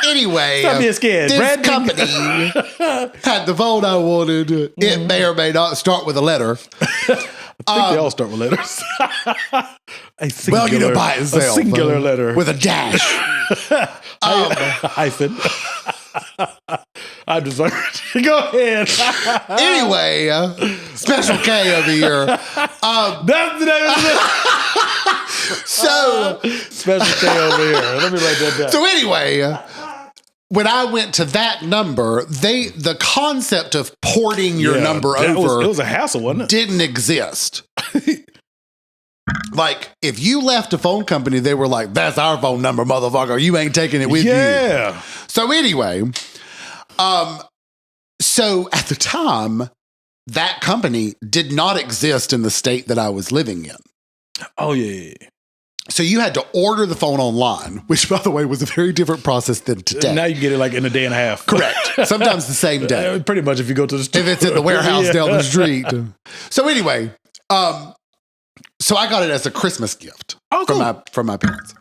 Anyway, Stop being scared. this Brandon. company had the phone I wanted. It may or may not start with a letter. I think they all start with letters. Well, you know, by itself. A singular letter. With a dash. Hyphen. I deserve it. Go ahead. Anyway, Special K over here. That's the name of it. So, Special K over here. Let me write that down. So anyway, when I went to that number, the concept of porting your number over it was a hassle, wasn't it? didn't exist. Like, if you left a phone company, they were like, that's our phone number, motherfucker. You ain't taking it with you. So anyway, so at the time, that company did not exist in the state that I was living in. Oh, yeah. So you had to order the phone online, which, by the way, was a very different process than today. Now you get it like in a day and a half. Correct. Sometimes the same day. Pretty much if you go to the store. If it's in the warehouse down the street. So anyway, so I got it as a Christmas gift from my parents.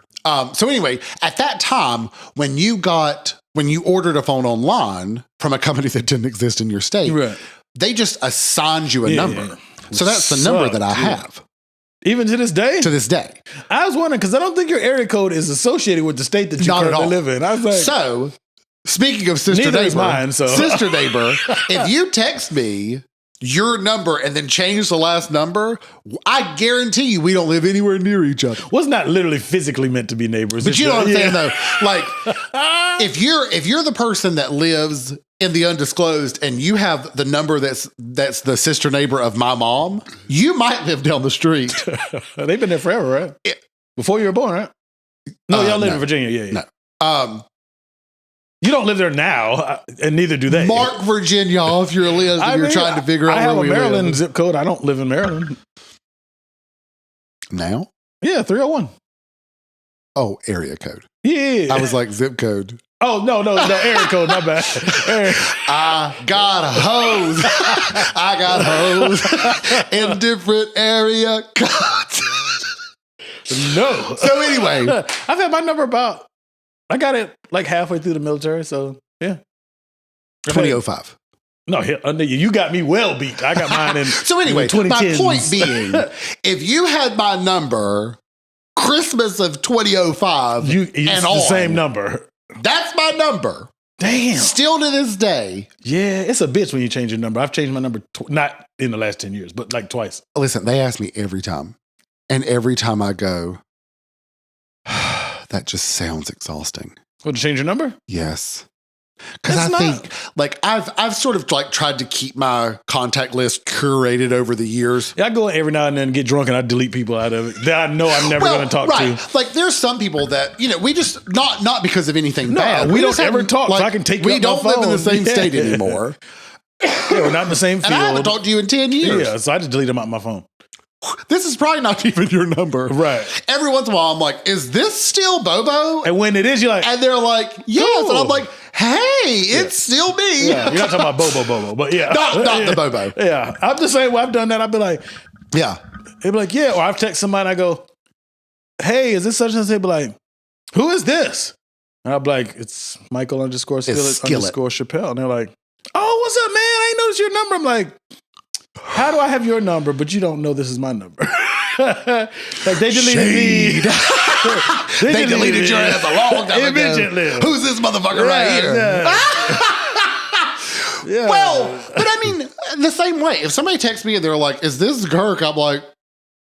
So anyway, at that time, when you ordered a phone online from a company that didn't exist in your state, they just assigned you a number. So that's the number that I have. Even to this day? To this day. I was wondering, because I don't think your area code is associated with the state that you currently live in. I was like, so, speaking of sister neighbor, sister neighbor, if you text me your number and then change the last number, I guarantee you we don't live anywhere near each other. Well, it's not literally physically meant to be neighbors. But you know what I'm saying, though? Like, if you're the person that lives in the undisclosed and you have the number that's the sister neighbor of my mom, you might live down the street. They've been there forever, right? Before you were born, right? No, y'all live in Virginia. Yeah. No. You don't live there now, and neither do they. Mark Virginia, if you're you're trying to figure out where we live. I have a Maryland zip code. I don't live in Maryland. Now? Yeah, 301. Oh, area code. Yeah. I was like, zip code. Oh, no, area code, my bad. I got a hose. I got hose in different area codes. No. So anyway. I've had my number I got it like halfway through the military, so yeah. 2005. No, you got me well beat. I got mine in So anyway, my point being, if you had my number Christmas of 2005 it's the same number. That's my number. Damn. Still to this day. Yeah, it's a bitch when you change your number. I've changed my number, not in the last 10 years, but like twice. Listen, they ask me every time. And every time I go, that just sounds exhausting. What, to change your number? Yes. Because I think, like, I've sort of like tried to keep my contact list curated over the years. Yeah, I go in every now and then, get drunk, and I delete people out of it that I know I'm never going to talk to. Like, there's some people that, we just, not because of anything bad. We don't ever talk, so I can take you We don't live in the same state anymore. Yeah, we're not in the same field. And I haven't talked to you in 10 years. Yeah, so I just delete them out my phone. This is probably not even your number. Right. Every once in a while, I'm like, is this still Bobo? And when it is, you're like... And they're like, yes. Cool. And I'm like, hey, it's still me. Yeah. You're not talking about Bobo, but yeah. Not the Bobo. Yeah. I'm just saying, when I've done that, I'd be like... Yeah. They'd be like, yeah. Or I've texted somebody, I go, hey, is this such and such? They'd be like, who is this? And I'd be like, it's Michael _Skillet _Chappelle. And they're like, oh, what's up, man? I ain't noticed your number. I'm like... How do I have your number, but you don't know this is my number? Like they deleted me. They deleted your ass a long time ago. Who's this motherfucker right here? Yeah. Well, but I mean, the same way. If somebody texts me and they're like, is this Kirk? I'm like,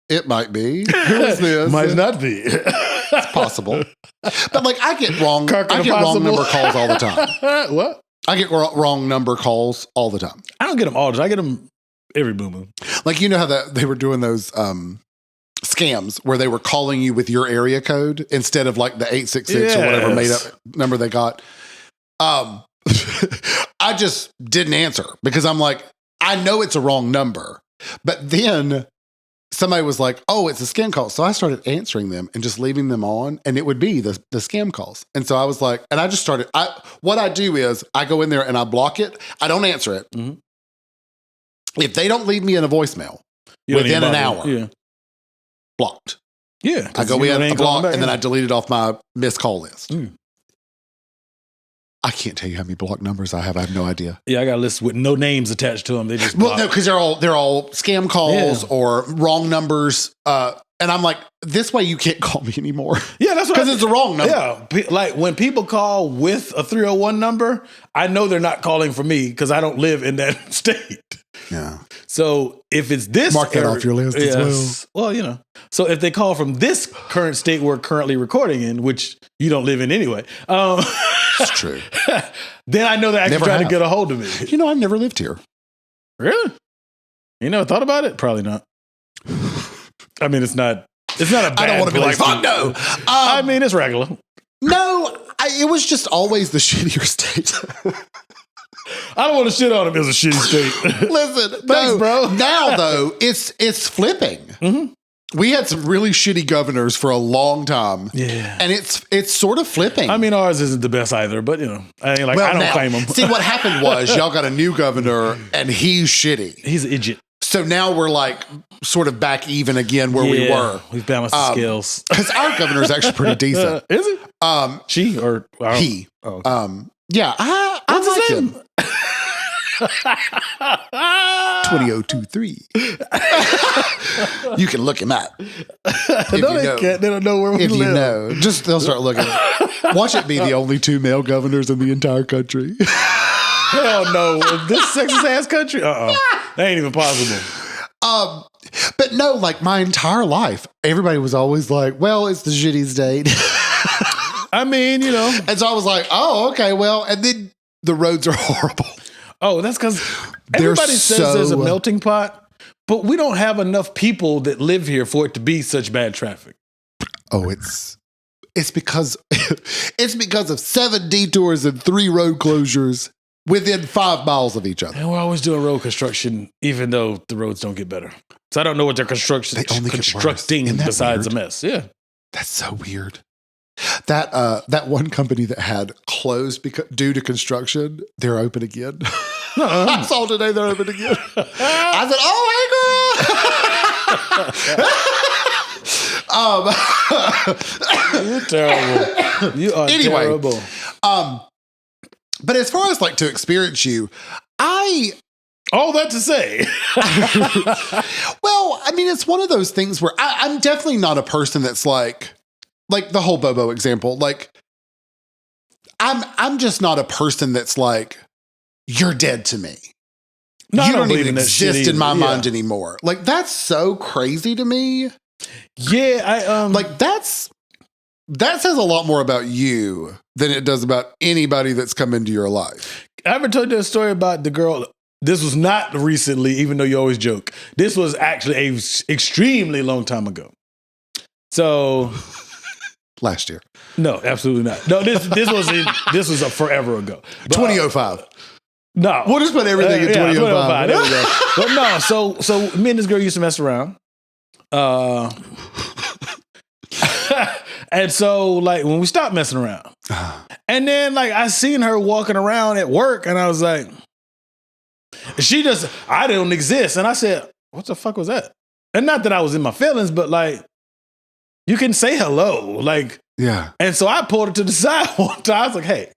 it might be. Who is this? Might not be. It's possible. But like, I get wrong number calls all the time. What? I get wrong number calls all the time. I don't get them all. I get them every blue moon. Like, you know how they were doing those scams where they were calling you with your area code instead of like the 866 or whatever made up number they got. I just didn't answer because I'm like, I know it's a wrong number. But then somebody was like, oh, it's a scam call. So I started answering them and just leaving them on, and it would be the scam calls. And so I was like, and I just started, what I do is I go in there and I block it. I don't answer it. Mm-hmm. If they don't leave me in a voicemail within an hour, blocked. Yeah. I go in, I block, and then I delete it off my missed call list. Mm. I can't tell you how many block numbers I have. I have no idea. Yeah, I got a list with no names attached to them. They just well, no, because they're all scam calls or wrong numbers. And I'm like, this way you can't call me anymore. Yeah, that's because it's the wrong number. Yeah, like when people call with a 301 number, I know they're not calling for me because I don't live in that state. Yeah. So if it's this, mark that off your list as well. Well, so if they call from this current state we're currently recording in, which you don't live in anyway. It's true. Then I know they're actually trying to get a hold of me. I've never lived here. Really? You never thought about it? Probably not. I mean, it's not a bad I don't want to be like, fuck no. I mean, it's regular. No, it was just always the shittier state. I don't want to shit on him as a shitty state. Listen, thanks, bro. Now, though, it's flipping. Mm-hmm. We had some really shitty governors for a long time. Yeah. And it's sort of flipping. I mean, ours isn't the best either, but I don't claim him. See, what happened was y'all got a new governor and he's shitty. He's an idiot. So now we're like sort of back even again where we were. We've balanced the scales. Because our governor is actually pretty decent. Is it? She or he? Oh, okay. Yeah, I like him. 20023. You can look him up. They don't know where we live. If you know, they'll start looking. Watch it be the only 2 male governors in the entire country. Hell no, this sexist ass country. That ain't even possible. But no, like my entire life, everybody was always like, "Well, it's the shitty state." I mean, and so I was like, "Oh, okay, well," and then the roads are horrible. Oh, that's because everybody says there's a melting pot, but we don't have enough people that live here for it to be such bad traffic. Oh, it's because of 7 detours and 3 road closures within 5 miles of each other. And we're always doing road construction, even though the roads don't get better. So I don't know what they're constructing besides a mess. Yeah, that's so weird. That one company that had closed due to construction, they're open again. I saw today they're open again. I said, "Oh my god!" You're terrible. You are terrible. But as far as like to experience you, all that to say. Well, I mean, it's one of those things where I'm definitely not a person that's like the whole Bobo example. Like, I'm just not a person that's like, you're dead to me. No, you don't even exist in my mind anymore. Like, that's so crazy to me. Yeah, like that says a lot more about you than it does about anybody that's come into your life. I ever told you a story about the girl? This was not recently, even though you always joke. This was actually a extremely long time ago. So last year. No, absolutely not. No, this was a forever ago. 2005. No. We'll just put everything in 2005. There we go. But no, so me and this girl used to mess around. And so like when we stopped messing around. And then like I seen her walking around at work and I was like, I don't exist. And I said, what the fuck was that? And not that I was in my feelings, but like, you can say hello. Like, yeah. And so I pulled her to the side one time. I was like, hey,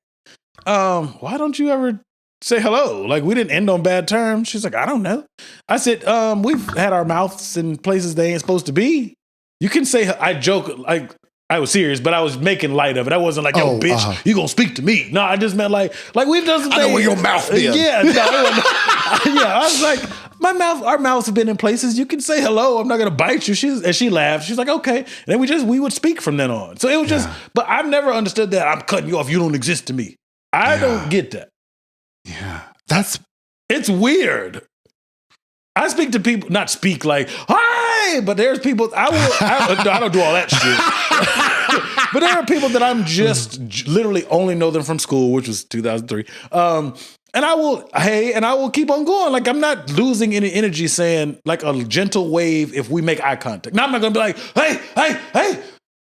why don't you ever say hello? Like, we didn't end on bad terms. She's like, I don't know. I said, we've had our mouths in places they ain't supposed to be. You can say, I joke, like, I was serious, but I was making light of it. I wasn't like, yo, bitch, you gonna speak to me. No, I just meant like we've done some things. I know where your mouth is. Yeah, I was like, our mouths have been in places. You can say hello. I'm not gonna bite you. And she laughed. She's like, okay. And then we would speak from then on. So it was just, but I've never understood that. I'm cutting you off. You don't exist to me. I don't get that. Yeah. It's weird. I speak to people, not speak like, hi, but there's people, I don't do all that shit. But there are people that I'm just literally only know them from school, which was 2003. And I will keep on going. Like, I'm not losing any energy saying like a gentle wave if we make eye contact. Now I'm not going to be like, hey,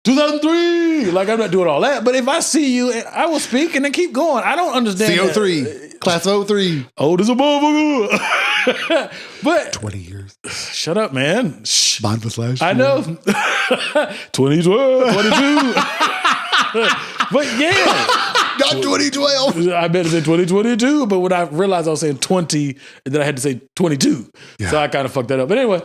2003. Like, I'm not doing all that. But if I see you, I will speak and then keep going. I don't understand. CO3. Class 03. Old as a motherfucker. But 20 years. Shut up, man. Shh. Mine was last year. I know. 2012, 22. But yeah. Not 2012. I meant to say 2022, but when I realized I was saying 20, then I had to say 22. Yeah. So I kind of fucked that up. But anyway,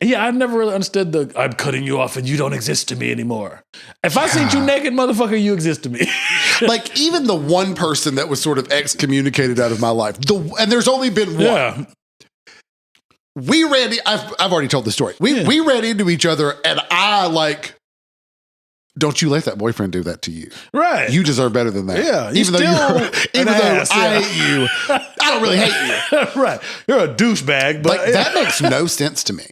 yeah, I never really understood I'm cutting you off and you don't exist to me anymore. If I seen you naked, motherfucker, you exist to me. Like, even the one person that was sort of excommunicated out of my life, and there's only been one. Yeah. We ran, I've already told the story. We ran into each other and I like, don't you let that boyfriend do that to you. Right. You deserve better than that. Yeah. Even though I hate you, I don't really hate you. Right. You're a douchebag. But like, that makes no sense to me.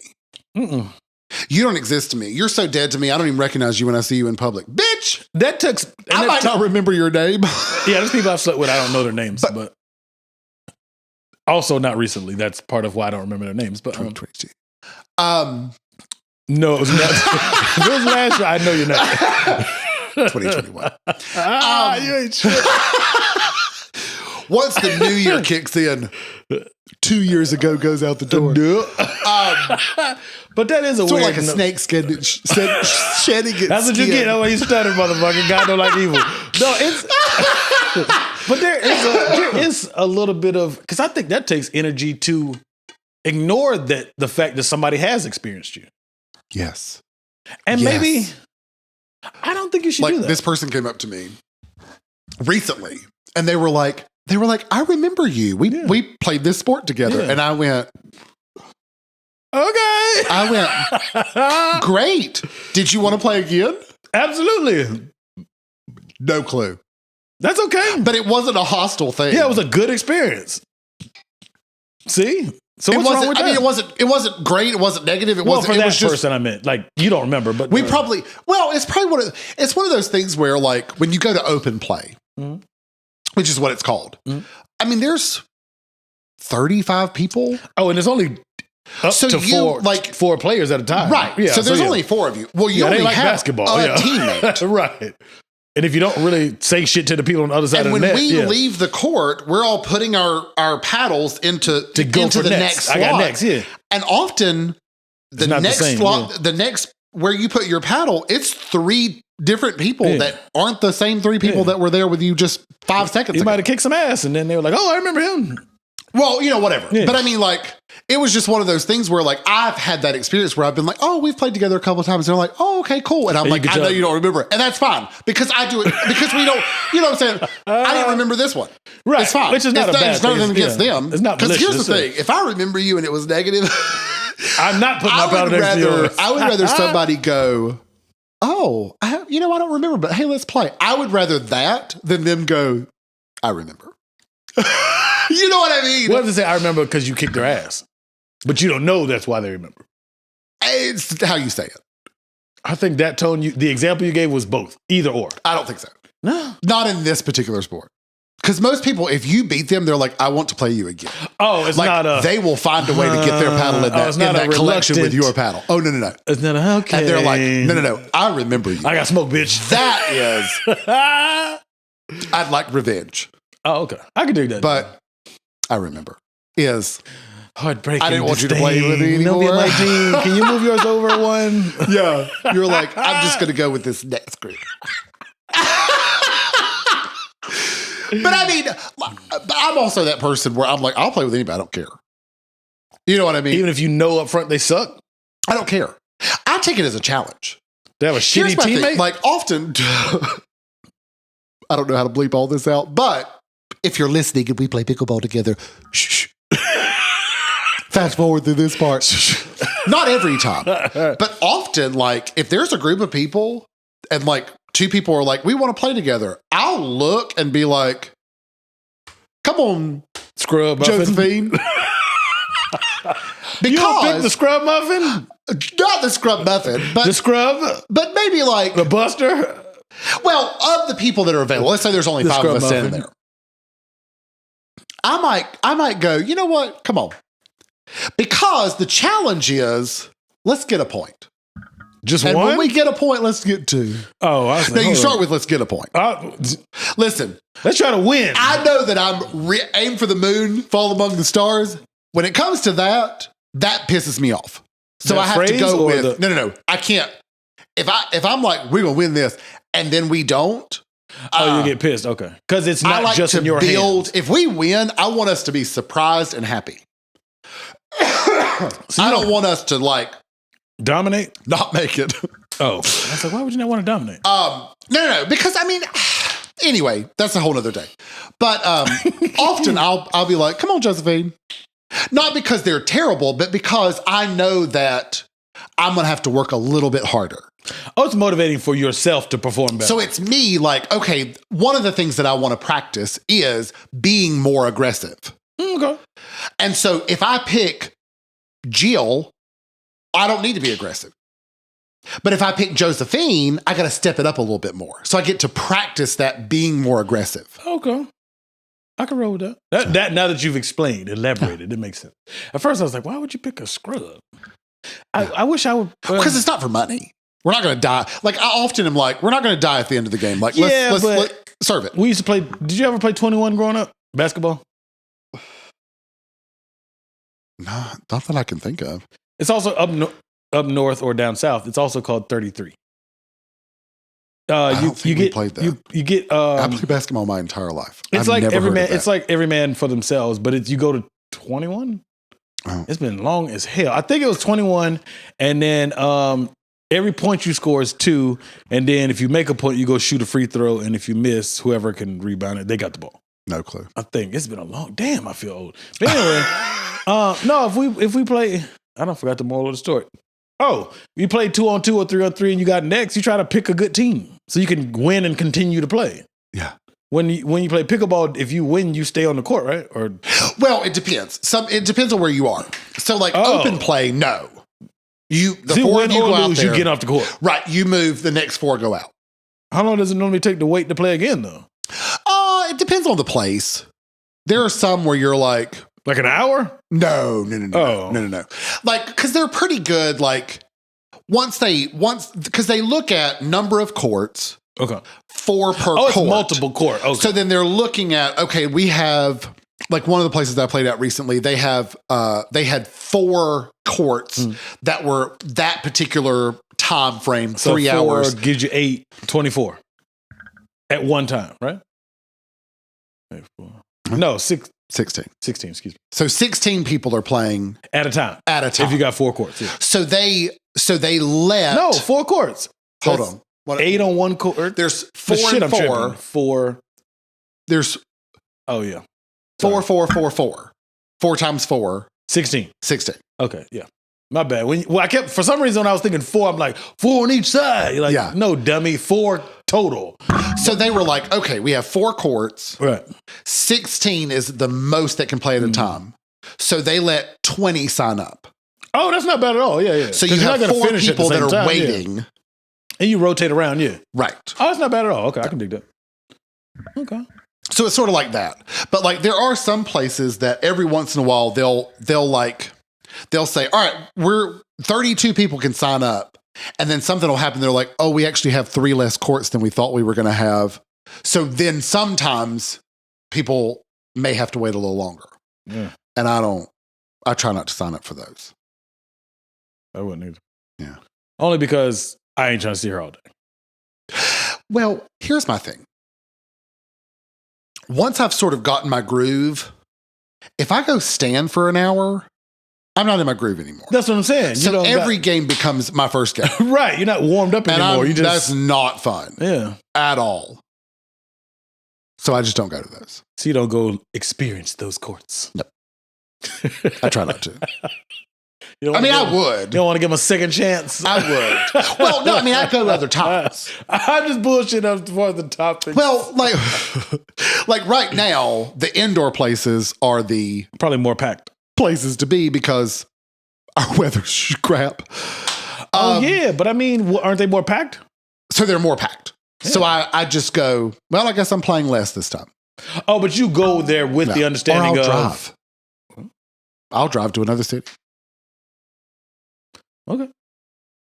Mm-mm. You don't exist to me. You're so dead to me. I don't even recognize you when I see you in public. Bitch. I might not remember your name. Yeah, there's people I've slept with. I don't know their names, but also not recently. That's part of why I don't remember their names. But 2022. No, it was not. If it was last year, I know you're not. 2021. You ain't shit. Once the new year kicks in, 2 years ago goes out the door. But that is a sort weird, of like a snake shedding its That's what you get. Oh, you stuttered, motherfucker. God don't like evil. No, it's. But there is a little bit of, because I think that takes energy to ignore the fact that somebody has experienced you. Yes. And maybe, I don't think you should do that. This person came up to me recently and they were like, I remember you. We played this sport together. Yeah. And I went, okay. I went, great. Did you want to play again? Absolutely. No clue. That's okay. But it wasn't a hostile thing. Yeah, it was a good experience. See? So what's wrong with that? I mean, it wasn't great. It wasn't negative. It wasn't for that just, person. I meant, like, you don't remember, but it's probably one of those things where, like, when you go to open play, which is what it's called. I mean, there's 35 people. Oh, and there's only up to four players at a time, right? Yeah. So there's only 4 of you. Well, you only like have basketball, a teammate, right? And if you don't really say shit to the people on the other side of the net. And when we leave the court, we're all putting our paddles into the next slot. I got next, yeah. And often the next slot, the next where you put your paddle, it's 3 different people that aren't the same 3 people that were there with you just 5 seconds ago. You might have kicked some ass and then they were like, oh, I remember him. Well, whatever. Yeah. But I mean, like, it was just one of those things where, like, I've had that experience where I've been like, oh, we've played together a couple of times. And they're like, oh, okay, cool. And I'm like, I know you don't remember it. And that's fine because I do it because we don't, you know what I'm saying? I didn't remember this one. Right. It's fine. Which is not a bad thing. It's nothing against them. It's not because here's the thing. If I remember you and it was negative, I'm not putting my paddle next to yours. I would rather somebody go, oh, I don't remember, but hey, let's play. I would rather that than them go, I remember. You know what I mean? What does it say? I remember because you kicked their ass. But you don't know that's why they remember. It's how you say it. I think that tone, the example you gave was both. Either or. I don't think so. No. Not in this particular sport. Because most people, if you beat them, they're like, I want to play you again. Oh, it's like, not they will find a way to get their paddle in that collection with your paddle. Oh, no. It's not okay. And they're like, no. I remember you. I got smoke, bitch. That is, I'd like revenge. Oh, okay. I can dig that. But I remember. Heartbreaking. I didn't want you to play with me anymore. Nobody on my team. Can you move yours over one? Yeah. You're like, I'm just going to go with this next group. But I mean, I'm also that person where I'm like, I'll play with anybody. I don't care. You know what I mean? Even if you know up front they suck? I don't care. I take it as a challenge. They have a shitty teammate? Thing. Like, often, I don't know how to bleep all this out, but if you're listening and we play pickleball together, shh. Fast forward through this part. Not every time, but often, like, if there's a group of people and, like, 2 people are like, we want to play together, I'll look and be like, come on, Scrub Josephine. Because you don't pick the scrub muffin? Not the scrub muffin, but the scrub? But maybe like the buster? Well, of the people that are available, let's say there's only 5 of us standing there. I might go, you know what? Come on. Because the challenge is, let's get a point. Just and one? when we get a point, let's get two. Oh, I was like, no, you start with let's get a point. Listen. Let's try to win. I know that I'm aim for the moon, fall among the stars. When it comes to that pisses me off. So I have to go with, no. I can't. If I'm like, we're going to win this, and then we don't. You get pissed. Okay. Because it's not just in your hands. If we win, I want us to be surprised and happy. So I don't want us to like dominate, not make it. Oh, I was like, why would you not want to dominate? No, because I mean, anyway, that's a whole nother day. But often I'll be like, come on, Josephine. Not because they're terrible, but because I know that I'm going to have to work a little bit harder. Oh, it's motivating for yourself to perform better. So it's me like, okay, one of the things that I want to practice is being more aggressive. Okay. And so if I pick Jill, I don't need to be aggressive. But if I pick Josephine, I got to step it up a little bit more. So I get to practice that being more aggressive. Okay. I can roll with that. That now that you've explained, elaborated, it makes sense. At first I was like, why would you pick a scrub? I wish I would. Because it's not for money. We're not going to die. Like I often am like, we're not going to die at the end of the game. Like, let's serve it. We used to play. Did you ever play 21 growing up? Basketball? No, not that I can think of. It's also up north or down south. It's also called 33. I don't think we played that. You get. I played basketball my entire life. It's like every man. It's like every man for themselves, but you go to 21. Oh. It's been long as hell. I think it was 21, and then every point you score is 2, and then if you make a point, you go shoot a free throw, and if you miss, whoever can rebound it, they got the ball. No clue. I think it's been a long. Damn, I feel old. But anyway, no. If we play, I don't forgot the moral of the story. Oh, you play 2-on-2 or 3-on-3, and you got next. You try to pick a good team so you can win and continue to play. Yeah. When you play pickleball, if you win, you stay on the court, right? Or well, it depends. It depends on where you are. So, like open play, no. The 4 of you go out there, you get off the court. Right. You move. The next 4 go out. How long does it normally take to wait to play again, though? It depends on the place. There are some where you're like an hour? No. No. Like, because they're pretty good. Like, because they look at number of courts. Okay. 4 per court. Oh, it's multiple court. Okay. So then they're looking at, okay, we have, like one of the places that I played at recently, they had 4 courts that were that particular time frame, so 3 hours. 4 gives you 8, 24 at one time, right? 8, 4. No, 6. 16. 16, excuse me. So 16 people are playing at a time. If you got 4 courts. Yeah. So they let 4 courts. Hold on. 8 on 1 court. There's 4 and 4. 4. There's 4. 4 times 4. 16. 16. Okay, yeah. My bad. For some reason when I was thinking 4, I'm like 4 on each side. You're like, no, dummy, 4 total. So they were like, okay, we have 4 courts. Right. 16 is the most that can play at a time. So they let 20 sign up. Oh, that's not bad at all. Yeah. So you have 4 people that are waiting. Yeah. And you rotate around, yeah. Right. Oh, that's not bad at all. Okay, I can dig that. Okay. So it's sort of like that. But like there are some places that every once in a while they'll say, all right, we're 32 people can sign up. And then something will happen. They're like, oh, we actually have 3 less courts than we thought we were going to have. So then sometimes people may have to wait a little longer. Yeah. And I try not to sign up for those. I wouldn't either. Yeah. Only because I ain't trying to see her all day. Well, here's my thing. Once I've sort of gotten my groove, if I go stand for an hour, I'm not in my groove anymore. That's what I'm saying. So every game becomes my first game. Right. You're not warmed up anymore. That's not fun. Yeah. At all. So I just don't go to those. So you don't go experience those courts. Nope. I try not to. I would. You don't want to give them a second chance? I would. Well, no, I go other times. I'm just bullshitting for the topics. Well, like right now, the indoor places are the probably more packed places to be because our weather's crap. Yeah, but I mean, aren't they more packed? So they're more packed. Yeah. So I just go, well, I guess I'm playing less this time. Oh, but you go there with the understanding or I'll of... drive. I'll drive to another city. Okay.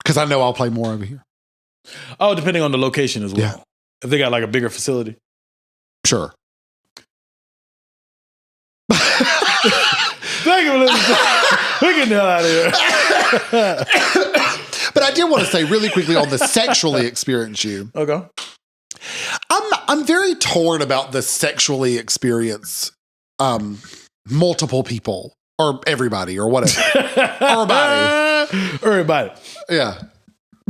Because I know I'll play more over here. Oh, depending on the location as well. Yeah. If they got like a bigger facility. Sure. Thank you for listening. We get the hell out of here. But I did want to say really quickly on the sexually experience you. Okay. I'm very torn about the sexually experience multiple people or everybody or whatever. Everybody. Yeah.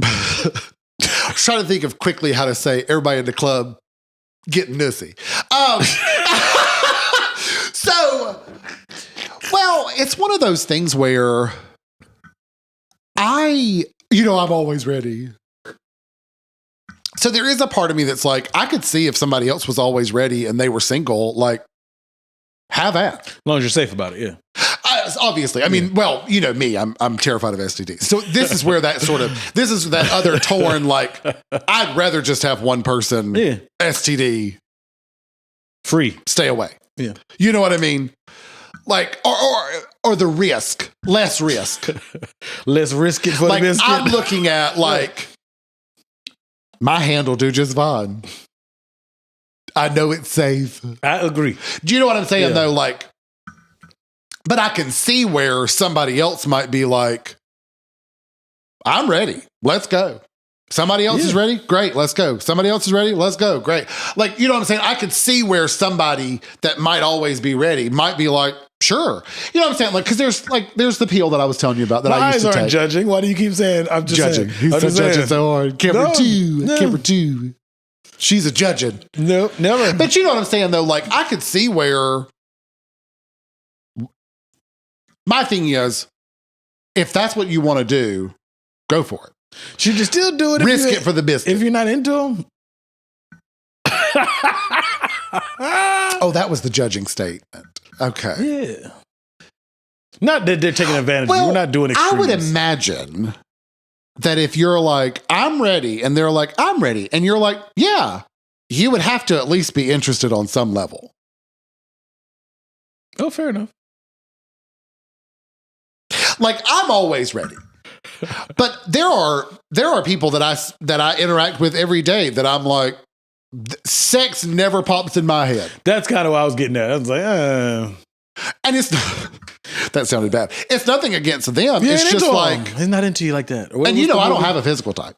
I was trying to think of quickly how to say everybody in the club getting Nosey. Well, it's one of those things where I'm always ready. So there is a part of me that's like, I could see if somebody else was always ready and they were single, like, have at. As long as you're safe about it, yeah. Obviously. I mean, well, you know me, I'm terrified of STDs. So this is where this is that other torn, like, I'd rather just have one person, STD. Free. Stay away. Yeah. You know what I mean? Like, or the risk, less risk. Let's risk it for the biscuit. I'm looking at, like, my hand will do just fine. I know it's safe. I agree. Do you know what I'm saying, though? Like, but I can see where somebody else might be like, I'm ready. Let's go. Somebody else is ready? Great, let's go. Somebody else is ready? Let's go. Great. Like, you know what I'm saying? I could see where somebody that might always be ready might be like, sure. You know what I'm saying? Like, because there's the peel that I was telling you about that I used to take. My eyes aren't judging. Why do you keep saying I'm just judging? Saying. He's judging so hard. Camera two. She's a judging. No, never. But you know what I'm saying, though? Like, I could see where my thing is, if that's what you want to do, go for it. Should you still do it? Risk it for the biscuit. If you're not into them. Oh, that was the judging statement. Okay. Yeah. Not that they're taking advantage of you. We're not doing extremes. I would imagine that if you're like, I'm ready, and they're like, I'm ready, and you're like, yeah, you would have to at least be interested on some level. Oh, fair enough. Like, I'm always ready. But there are people that I interact with every day that I'm like, sex never pops in my head. That's kind of what I was getting at. I was like, and it's that sounded bad. It's nothing against them. It's just like he's not into you like that. And you know, I don't have a physical type.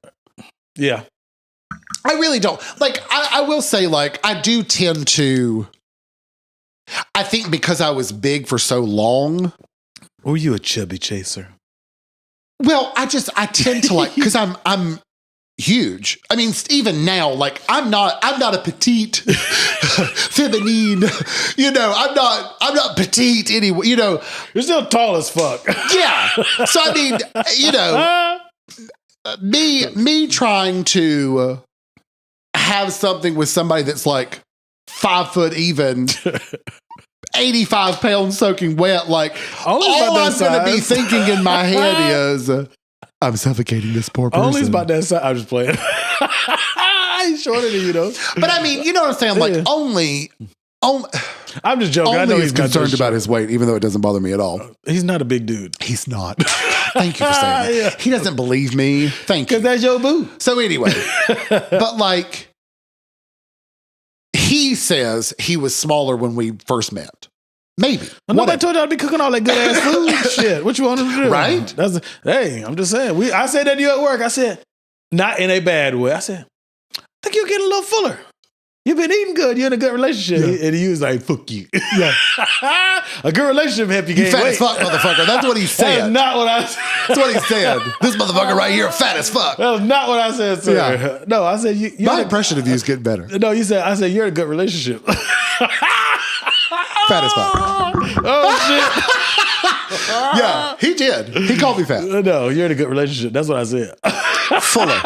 Yeah, I really don't. Like, I will say, like, I do tend to. I think because I was big for so long. Were you a chubby chaser? Well, I tend to like, because I'm huge. I mean, even now, like, I'm not a petite, feminine, you know, I'm not petite anyway, you know. You're still tall as fuck. Yeah. So, I mean, you know, me trying to have something with somebody that's like 5 foot even, 85 pounds soaking wet, like, all I'm going to be thinking in my head is, I'm suffocating this poor person. Only about that size. I'm just playing. He's shorter than you, though. But I mean, you know what I'm saying? Like, only I'm just joking. I know he's concerned about his weight, even though it doesn't bother me at all. He's not a big dude. He's not. Thank you for saying that. Yeah. He doesn't believe me. Thank you. Because that's your boo. So anyway, but like, he says he was smaller when we first met. Maybe. Nobody told you I'd be cooking all that good ass food. Shit. What you want to do? Right? Hey, I'm just saying. I said that to you at work. I said, not in a bad way. I said, I think you're getting a little fuller. You've been eating good. You're in a good relationship. Yeah. And he was like, fuck you. Yeah. A good relationship help you gain fat weight. As fuck, motherfucker. That's what he said. That's not what I said. That's what he said. This motherfucker right here, fat as fuck. That was not what I said, sir. Yeah. No, I said, my impression of you is getting better. No, I said, you're in a good relationship. Fat as fuck. Oh, shit. Yeah, he did. He called me fat. No, you're in a good relationship. That's what I said. Fuller.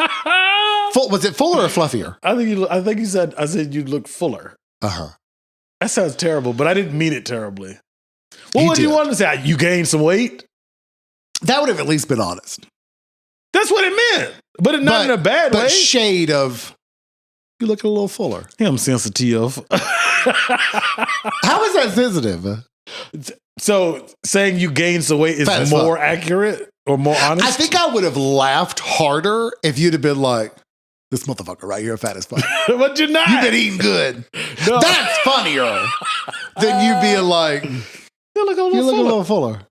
Was it fuller or fluffier? I said you look fuller. Uh-huh. That sounds terrible, but I didn't mean it terribly. What would you want to say? You gained some weight? That would have at least been honest. That's what it meant. But not in a bad way. But shade of, You're looking a little fuller. I'm sensitive. How is that sensitive? So saying you gained some weight is more accurate or more honest? I think I would have laughed harder if you'd have been like, this motherfucker right here, fat as fuck. But you're not. You've been eating good. No. That's funnier than you being like, you look a little fuller.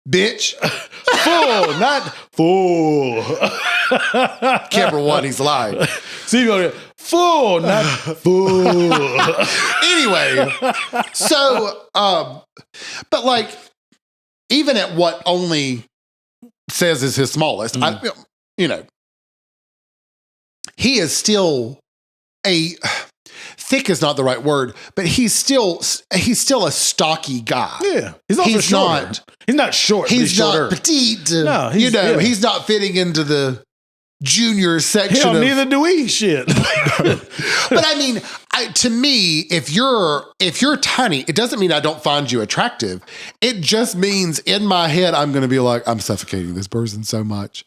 Bitch. Full, not full. Camera one, he's lying. See, you go full, not full. Anyway, so, but like, even at what only says is his smallest, he is still thick is not the right word, but he's still a stocky guy. Yeah, he's not short. He's not petite. No, he's not fitting into the junior section. Hell, neither do we. Shit. But I mean, to me, if you're tiny, it doesn't mean I don't find you attractive. It just means in my head, I'm going to be like, I'm suffocating this person so much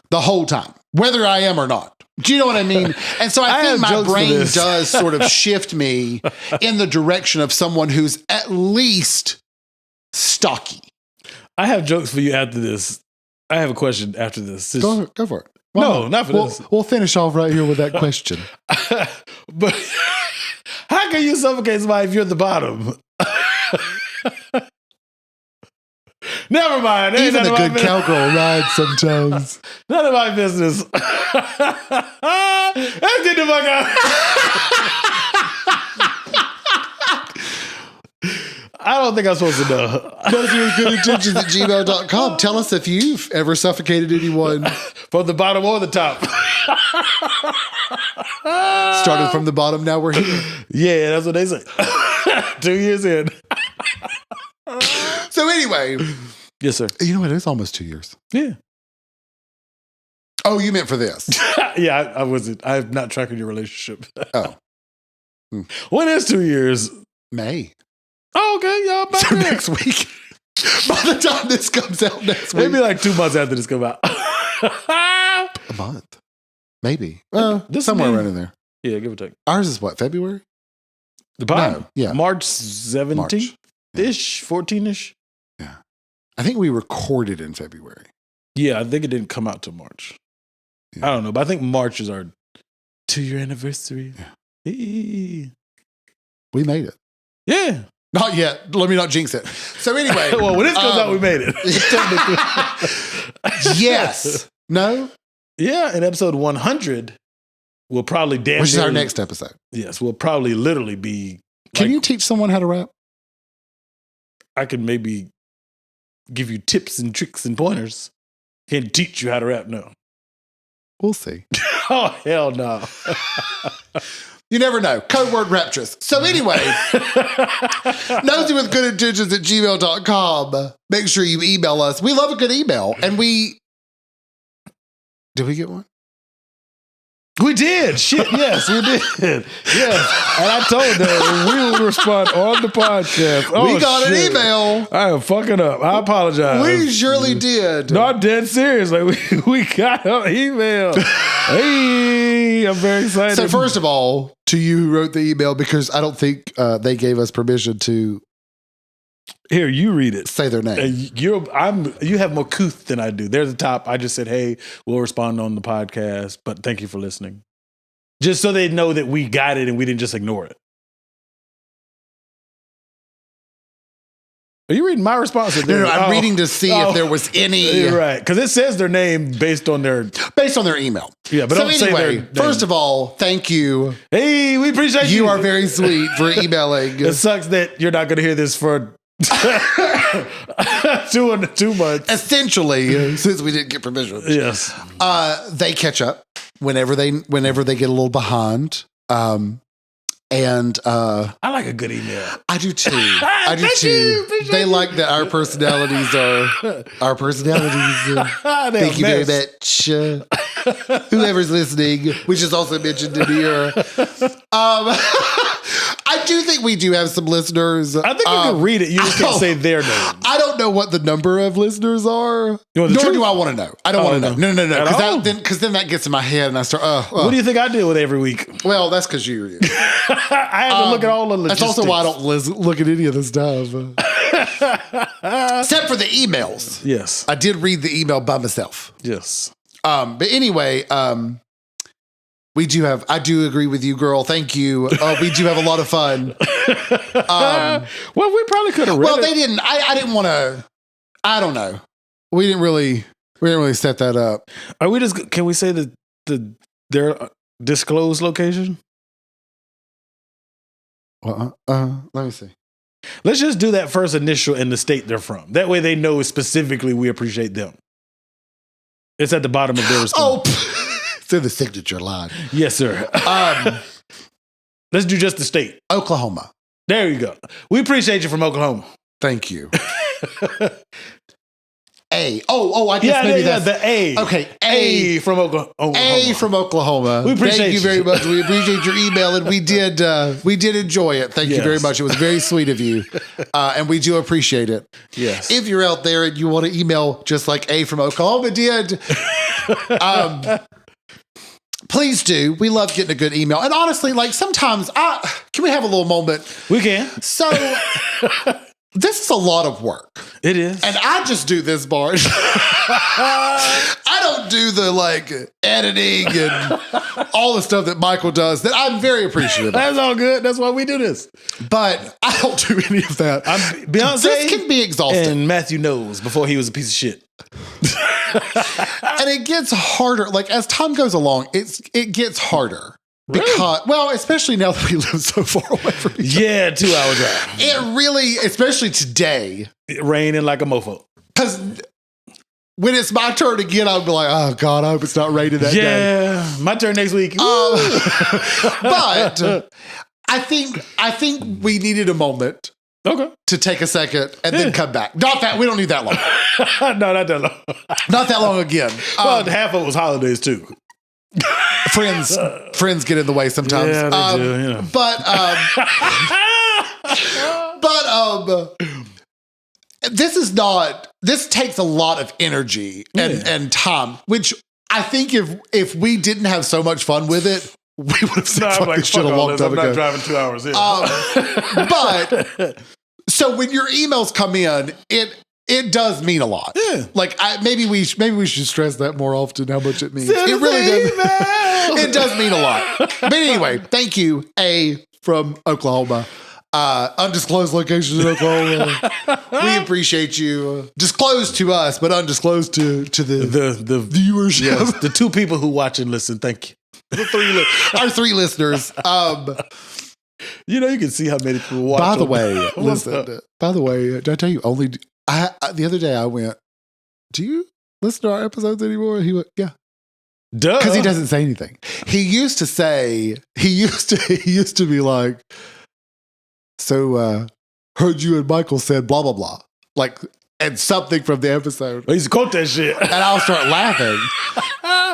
the whole time, whether I am or not. Do you know what I mean? And so I think my brain does sort of shift me in the direction of someone who's at least stocky. I have jokes for you after this. I have a question after this. Go for it. No, not for this. We'll finish off right here with that question. But how can you suffocate somebody if you're at the bottom? Never mind. Even a good cowgirl rides sometimes. None of my business. Let's get the fuck out. I don't think I'm supposed to know. NoseyWithGoodIntentions@gmail.com. Tell us if you've ever suffocated anyone. From the bottom or the top. Started from the bottom, now we're here. Yeah, that's what they say. 2 years in. So anyway. Yes, sir. You know what? It's almost 2 years. Yeah. Oh, you meant for this? Yeah, I wasn't. I'm not tracking your relationship. Oh. When is 2 years? May. Oh, okay. Y'all back so next week. By the time this comes out next week. Maybe like 2 months after this comes out. A month. Maybe. Somewhere around in there. Yeah, give or take. Ours is what, February? The pod? No, yeah. March 17th-ish, 14-ish? Yeah. I think we recorded in February. Yeah, I think it didn't come out till March. Yeah. I don't know, but I think March is our 2-year anniversary. Yeah. We made it. Yeah. Not yet. Let me not jinx it. So anyway. Well, when this comes out, we made it. Yes. No? Yeah, in episode 100, we'll probably which is our next episode. Yes, we'll probably literally be. Can you teach someone how to rap? I could maybe give you tips and tricks and pointers. Can't teach you how to rap, no. We'll see. Oh, hell no. You never know. Code word raptress. So anyway, NoseyWithGoodIntentions@gmail.com. Make sure you email us. We love a good email. And did we get one? We did. Shit, yes, we did. Yes. And I told them we will respond on the podcast. We got an email. I am fucking up. I apologize. We surely did. Not dead serious. Like we got an email. Hey, I'm very excited. So first of all, to you who wrote the email, because I don't think they gave us permission to. Here, you read it. Say their name. You have more couth than I do. There's the top. I just said, hey, we'll respond on the podcast, but thank you for listening. Just so they know that we got it and we didn't just ignore it. Are you reading my response? No, I'm reading to see if there was any. You're right, because it says their name based on their email. Yeah, but so don't anyway, say their first of all, thank you. Hey, we appreciate you. You are very sweet for emailing. It sucks that you're not going to hear this for 2 months. Essentially, since we didn't get permission. Yes. They catch up whenever they get a little behind. And I like a good email. I do too. I do too. They like that our personalities are our personalities. Thank you very much. Whoever's listening, which is also mentioned in here. I I do think we do have some listeners. I think you can read it. You just can't say their name. I don't know what the number of listeners are. Nor do I want to know. I don't want to know. No. Because then that gets in my head and I start, What do you think I deal with every week? Well, that's because you. I have to look at all the logistics. That's also why I don't look at any of this stuff. Except for the emails. Yes. I did read the email by myself. Yes. But anyway, I do agree with you, girl. Thank you. We do have a lot of fun. Well, we probably could have read it. They didn't. I didn't want to. I don't know. We didn't really set that up. Can we say their disclosed location? Let me see. Let's just do that first initial in the state they're from. That way they know specifically we appreciate them. It's at the bottom of their response. It's in the signature line. Yes, sir. Let's do just the state. Oklahoma. There you go. We appreciate you from Oklahoma. Thank you. A. I guess maybe that's the A. Okay, A from Oklahoma. A from Oklahoma. We appreciate Thank you very much. We appreciate your email, and we did enjoy it. Thank you very much. It was very sweet of you, and we do appreciate it. Yes. If you're out there and you want to email just like A from Oklahoma did, please do. We love getting a good email, and honestly, like sometimes, can we have a little moment? We can. So. This is a lot of work. It is. And I just do this part. I don't do the editing and all the stuff that Michael does that I'm very appreciative of. That's all good. That's why we do this. But I don't do any of that. Beyonce. This can be exhausting. And Matthew knows before he was a piece of shit. And it gets harder. As time goes along, it gets harder. Because, especially now that we live so far away from each other. Yeah, 2 hour drive. It really, especially today. It raining like a mofo. Because when it's my turn again, I'll be like, oh, God, I hope it's not raining that day. Yeah, my turn next week. But I think we needed a moment. Okay. To take a second and then come back. We don't need that long. No, not that long. Not that long again. Half of it was holidays too. Friends get in the way sometimes. Yeah, they do, yeah. But this takes a lot of energy and time, which I think if we didn't have so much fun with it, we would have said fuck shit a long time ago. I'm not driving 2 hours in. But so when your emails come in, it does mean a lot. Yeah. Maybe we should stress that more often, how much it means. It really does. It does mean a lot. But anyway, thank you, A from Oklahoma. Undisclosed location in Oklahoma. We appreciate you. Disclosed to us, but undisclosed to the viewership. Yes, the 2 people who watch and listen. Thank you. Our 3 listeners. You can see how many people watch. By the way, did I tell you the other day I went, do you listen to our episodes anymore? He went, yeah. Duh. Because he doesn't say anything. He used to be like, so heard you and Michael said blah, blah, blah. And something from the episode. He used to quote that shit. And I'll start laughing.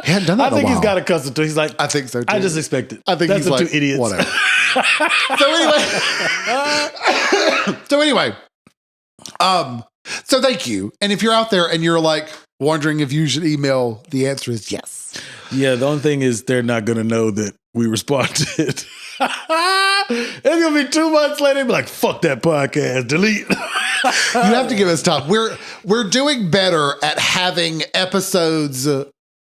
He hadn't done that in a while. I think he's got accustomed to it. He's like, I think so too. I just expect it. I think that's he's the 2 idiots. Whatever. So anyway. So thank you. And if you're out there and you're wondering if you should email, the answer is yes. Yeah, the only thing is they're not going to know that we responded. It's going to be 2 months later. They'll be like, fuck that podcast, delete. You have to give us time. We're doing better at having episodes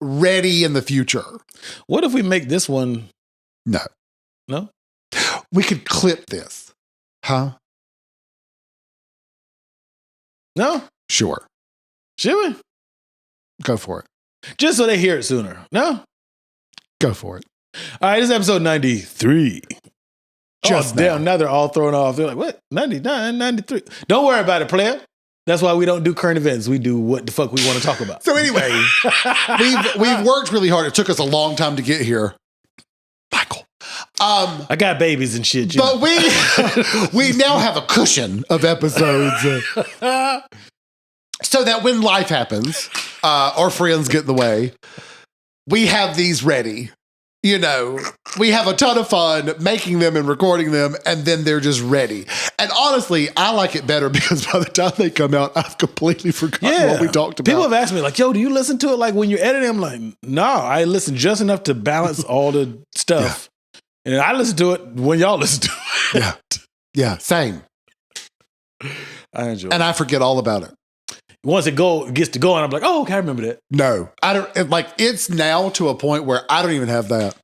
ready in the future. What if we make this one? No. We could clip this. Huh? No? Sure. Should we? Go for it. Just so they hear it sooner. No? Go for it. All right, this is episode 93. Just damn, now they're all thrown off. They're like, what? 99, 93. Don't worry about it, player. That's why we don't do current events. We do what the fuck we want to talk about. So anyway, we've worked really hard. It took us a long time to get here. Michael. I got babies and shit. But we now have a cushion of episodes so that when life happens or friends get in the way, we have these ready. you know, we have a ton of fun making them and recording them, and then they're just ready. And honestly, I like it better because by the time they come out, I've completely forgotten what we talked about. People have asked me, like, yo, do you listen to it like when you're editing? I'm like, no, I listen just enough to balance all the stuff. Yeah. And I listen to it when y'all listen to it. Yeah, same. I enjoy it. And I forget all about it. Once it gets to going, I'm like, oh, okay, I remember that. No, I don't. Like, it's now to a point where I don't even have that.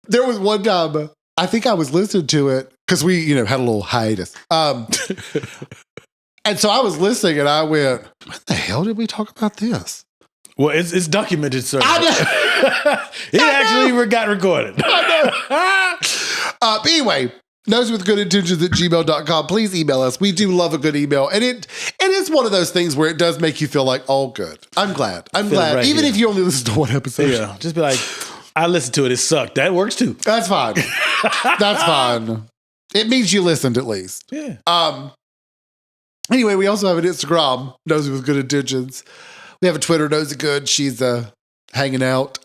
There was one time, I think I was listening to it because we, had a little hiatus. And so I was listening and I went, what the hell did we talk about this? Well, it's documented, sir. It actually got recorded. I know. But anyway, nosywithgoodintentions@gmail.com. Please email us. We do love a good email. And it is one of those things where it does make you feel like, oh, good. I'm glad. Right, even if you only listen to one episode. Yeah. Just be like, I listened to it. It sucked. That works too. That's fine. That's fine. It means you listened at least. Yeah. Anyway, we also have an Instagram, Nosey with Good Intentions. We have a Twitter, Nosey Good. She's hanging out.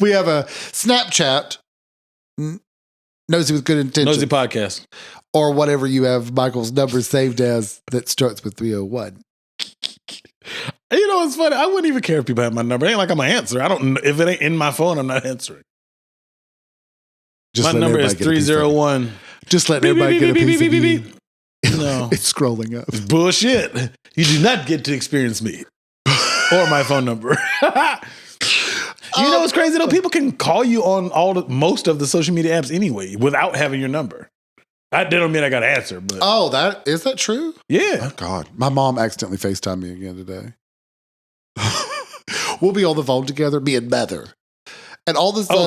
We have a Snapchat, Nosey with Good Intentions. Nosey Podcast. Or whatever you have Michael's number saved as that starts with 301. You know what's funny? I wouldn't even care if people have my number. It ain't like I'm going to answer. If it ain't in my phone, I'm not answering. My number is 301. Just let everybody get a piece of you. No. It's scrolling up. It's bullshit. You do not get to experience me or my phone number. You know what's crazy though? People can call you on most of the social media apps anyway without having your number. That don't mean I got to answer. But is that true? Yeah. Oh God, my mom accidentally FaceTimed me again today. We'll be on the phone together, me and Mother. And all of a sudden,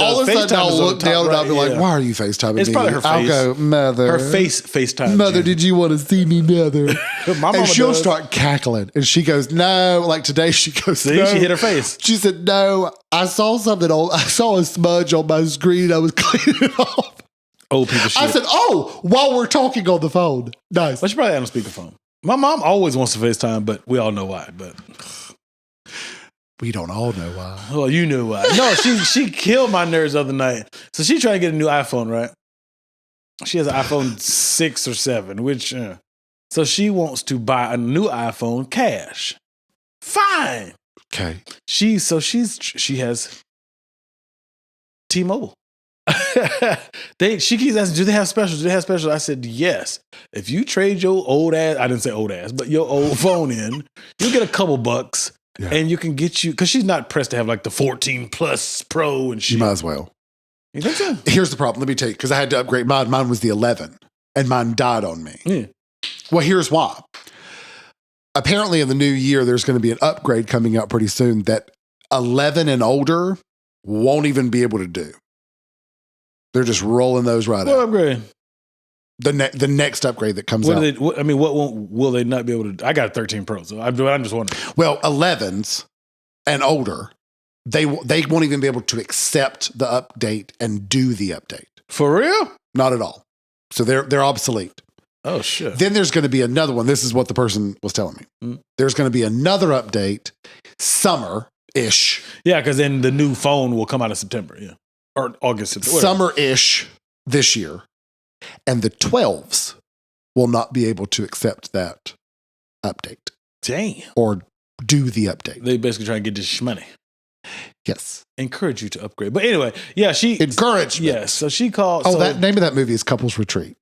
all of a sudden I'll look down and I'll be like, why are you FaceTiming me? It's probably her face. I'll go, Mother. Her face FaceTime. Mother, did you want to see me, Mother? And she'll start cackling. And she goes, no. Like today, she goes, see, no. She hit her face. She said, no, I saw something I saw a smudge on my screen. I was cleaning it off. Old people shit. I said, while we're talking on the phone. Nice. But she probably had on speakerphone. My mom always wants to FaceTime, but we all know why. But we don't all know why. Well, you knew why. No, she killed my nerves the other night. So she tried to get a new iPhone, right? She has an iPhone 6 or 7, which so she wants to buy a new iPhone cash. Fine. Okay. She has T-Mobile. She keeps asking, do they have specials? Do they have specials? I said, yes. If you trade your old ass, I didn't say old ass, but your old phone in, you'll get a couple bucks. Yeah. And you can get because she's not pressed to have like the 14 Plus Pro and shit. You might as well. You think so? Here's the problem. Let me tell you, because I had to upgrade mine. Mine was the 11, and mine died on me. Yeah. Well, here's why. Apparently, in the new year, there's going to be an upgrade coming out pretty soon that 11 and older won't even be able to do. They're just rolling those right out. What upgrade? The next upgrade that comes out. Will they not be able to? I got a 13 Pro, so I'm just wondering. Well, 11s and older, they won't even be able to accept the update and do the update. For real? Not at all. So they're obsolete. Oh shit. Then there's going to be another one. This is what the person was telling me. Mm. There's going to be another update, summer-ish. Yeah, because then the new phone will come out in September. Yeah, or August, September. Summer-ish this year. And the 12s will not be able to accept that update. Damn. Or do the update. They basically try to get this money. Yes. Encourage you to upgrade. But anyway, yeah, Encouragement. Yes. So she called. Oh, that name of that movie is Couples Retreat.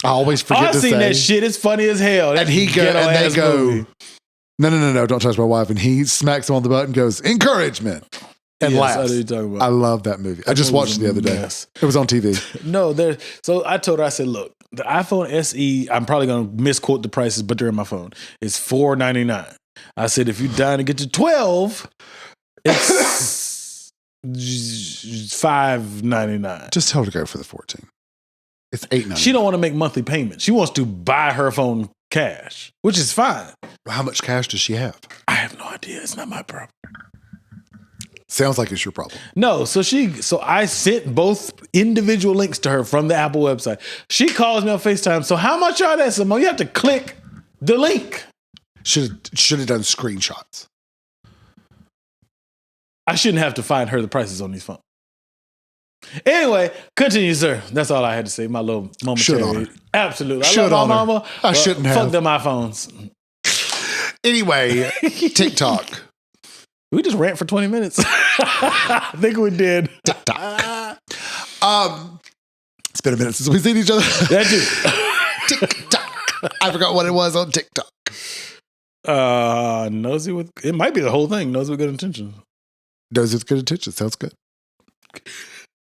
I always forget to say. I've seen that shit. It's funny as hell. And they go, no, don't touch my wife. And he smacks him on the butt and goes, encouragement. And laughs. I know you're talking about. I love that movie. I just watched it the other day. It was on TV. No, so I told her, I said, look, the iPhone SE, I'm probably going to misquote the prices, but they're in my phone. It's $499. I said, if you're dying to get to 12, it's $599. Just tell her to go for the 14. It's $899. She don't want to make monthly payments. She wants to buy her phone cash, which is fine. How much cash does she have? I have no idea. It's not my problem. Sounds like it's your problem. No, so I sent both individual links to her from the Apple website. She calls me on FaceTime. So how much are that, Simone? You have to click the link. Should have done screenshots. I shouldn't have to find her the prices on these phones. Anyway, continue, sir. That's all I had to say. My little momentary. Absolutely. I love my mama. I shouldn't have. Fuck them iPhones. Anyway, TikTok. We just rant for 20 minutes. I think we did. TikTok. It's been a minute since we've seen each other. That too. TikTok. I forgot what it was on TikTok. Nosey with, it might be the whole thing. Nosey with good intentions. Nosey with good intentions. Sounds good.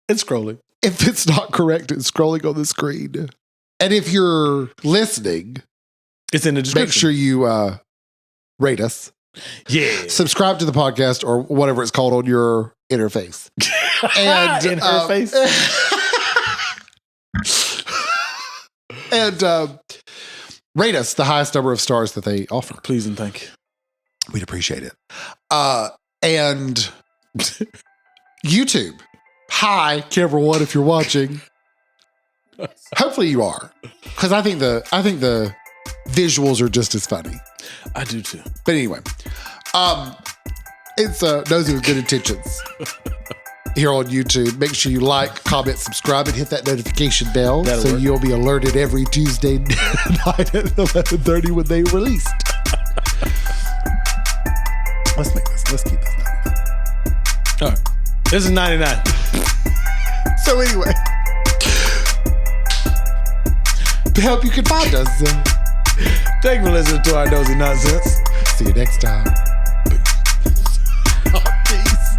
It's scrolling. If it's not correct, it's scrolling on the screen. And if you're listening, it's in the description. Make sure you rate us. Yeah. Subscribe to the podcast or whatever it's called on your interface. And interface. And rate us the highest number of stars that they offer. Please and thank you. We'd appreciate it. And YouTube. Hi, camera one, if you're watching. Hopefully you are, because I think the visuals are just as funny. I do too. But anyway, it's Nosey with good intentions here on YouTube. Make sure you like, comment, subscribe, and hit that notification bell so you'll be alerted every Tuesday night at 11:30 when they released. Let's keep this 99. All right. This is 99. So anyway, to help you can find us. Thank you for listening to our Nosey nonsense. See you next time. Peace.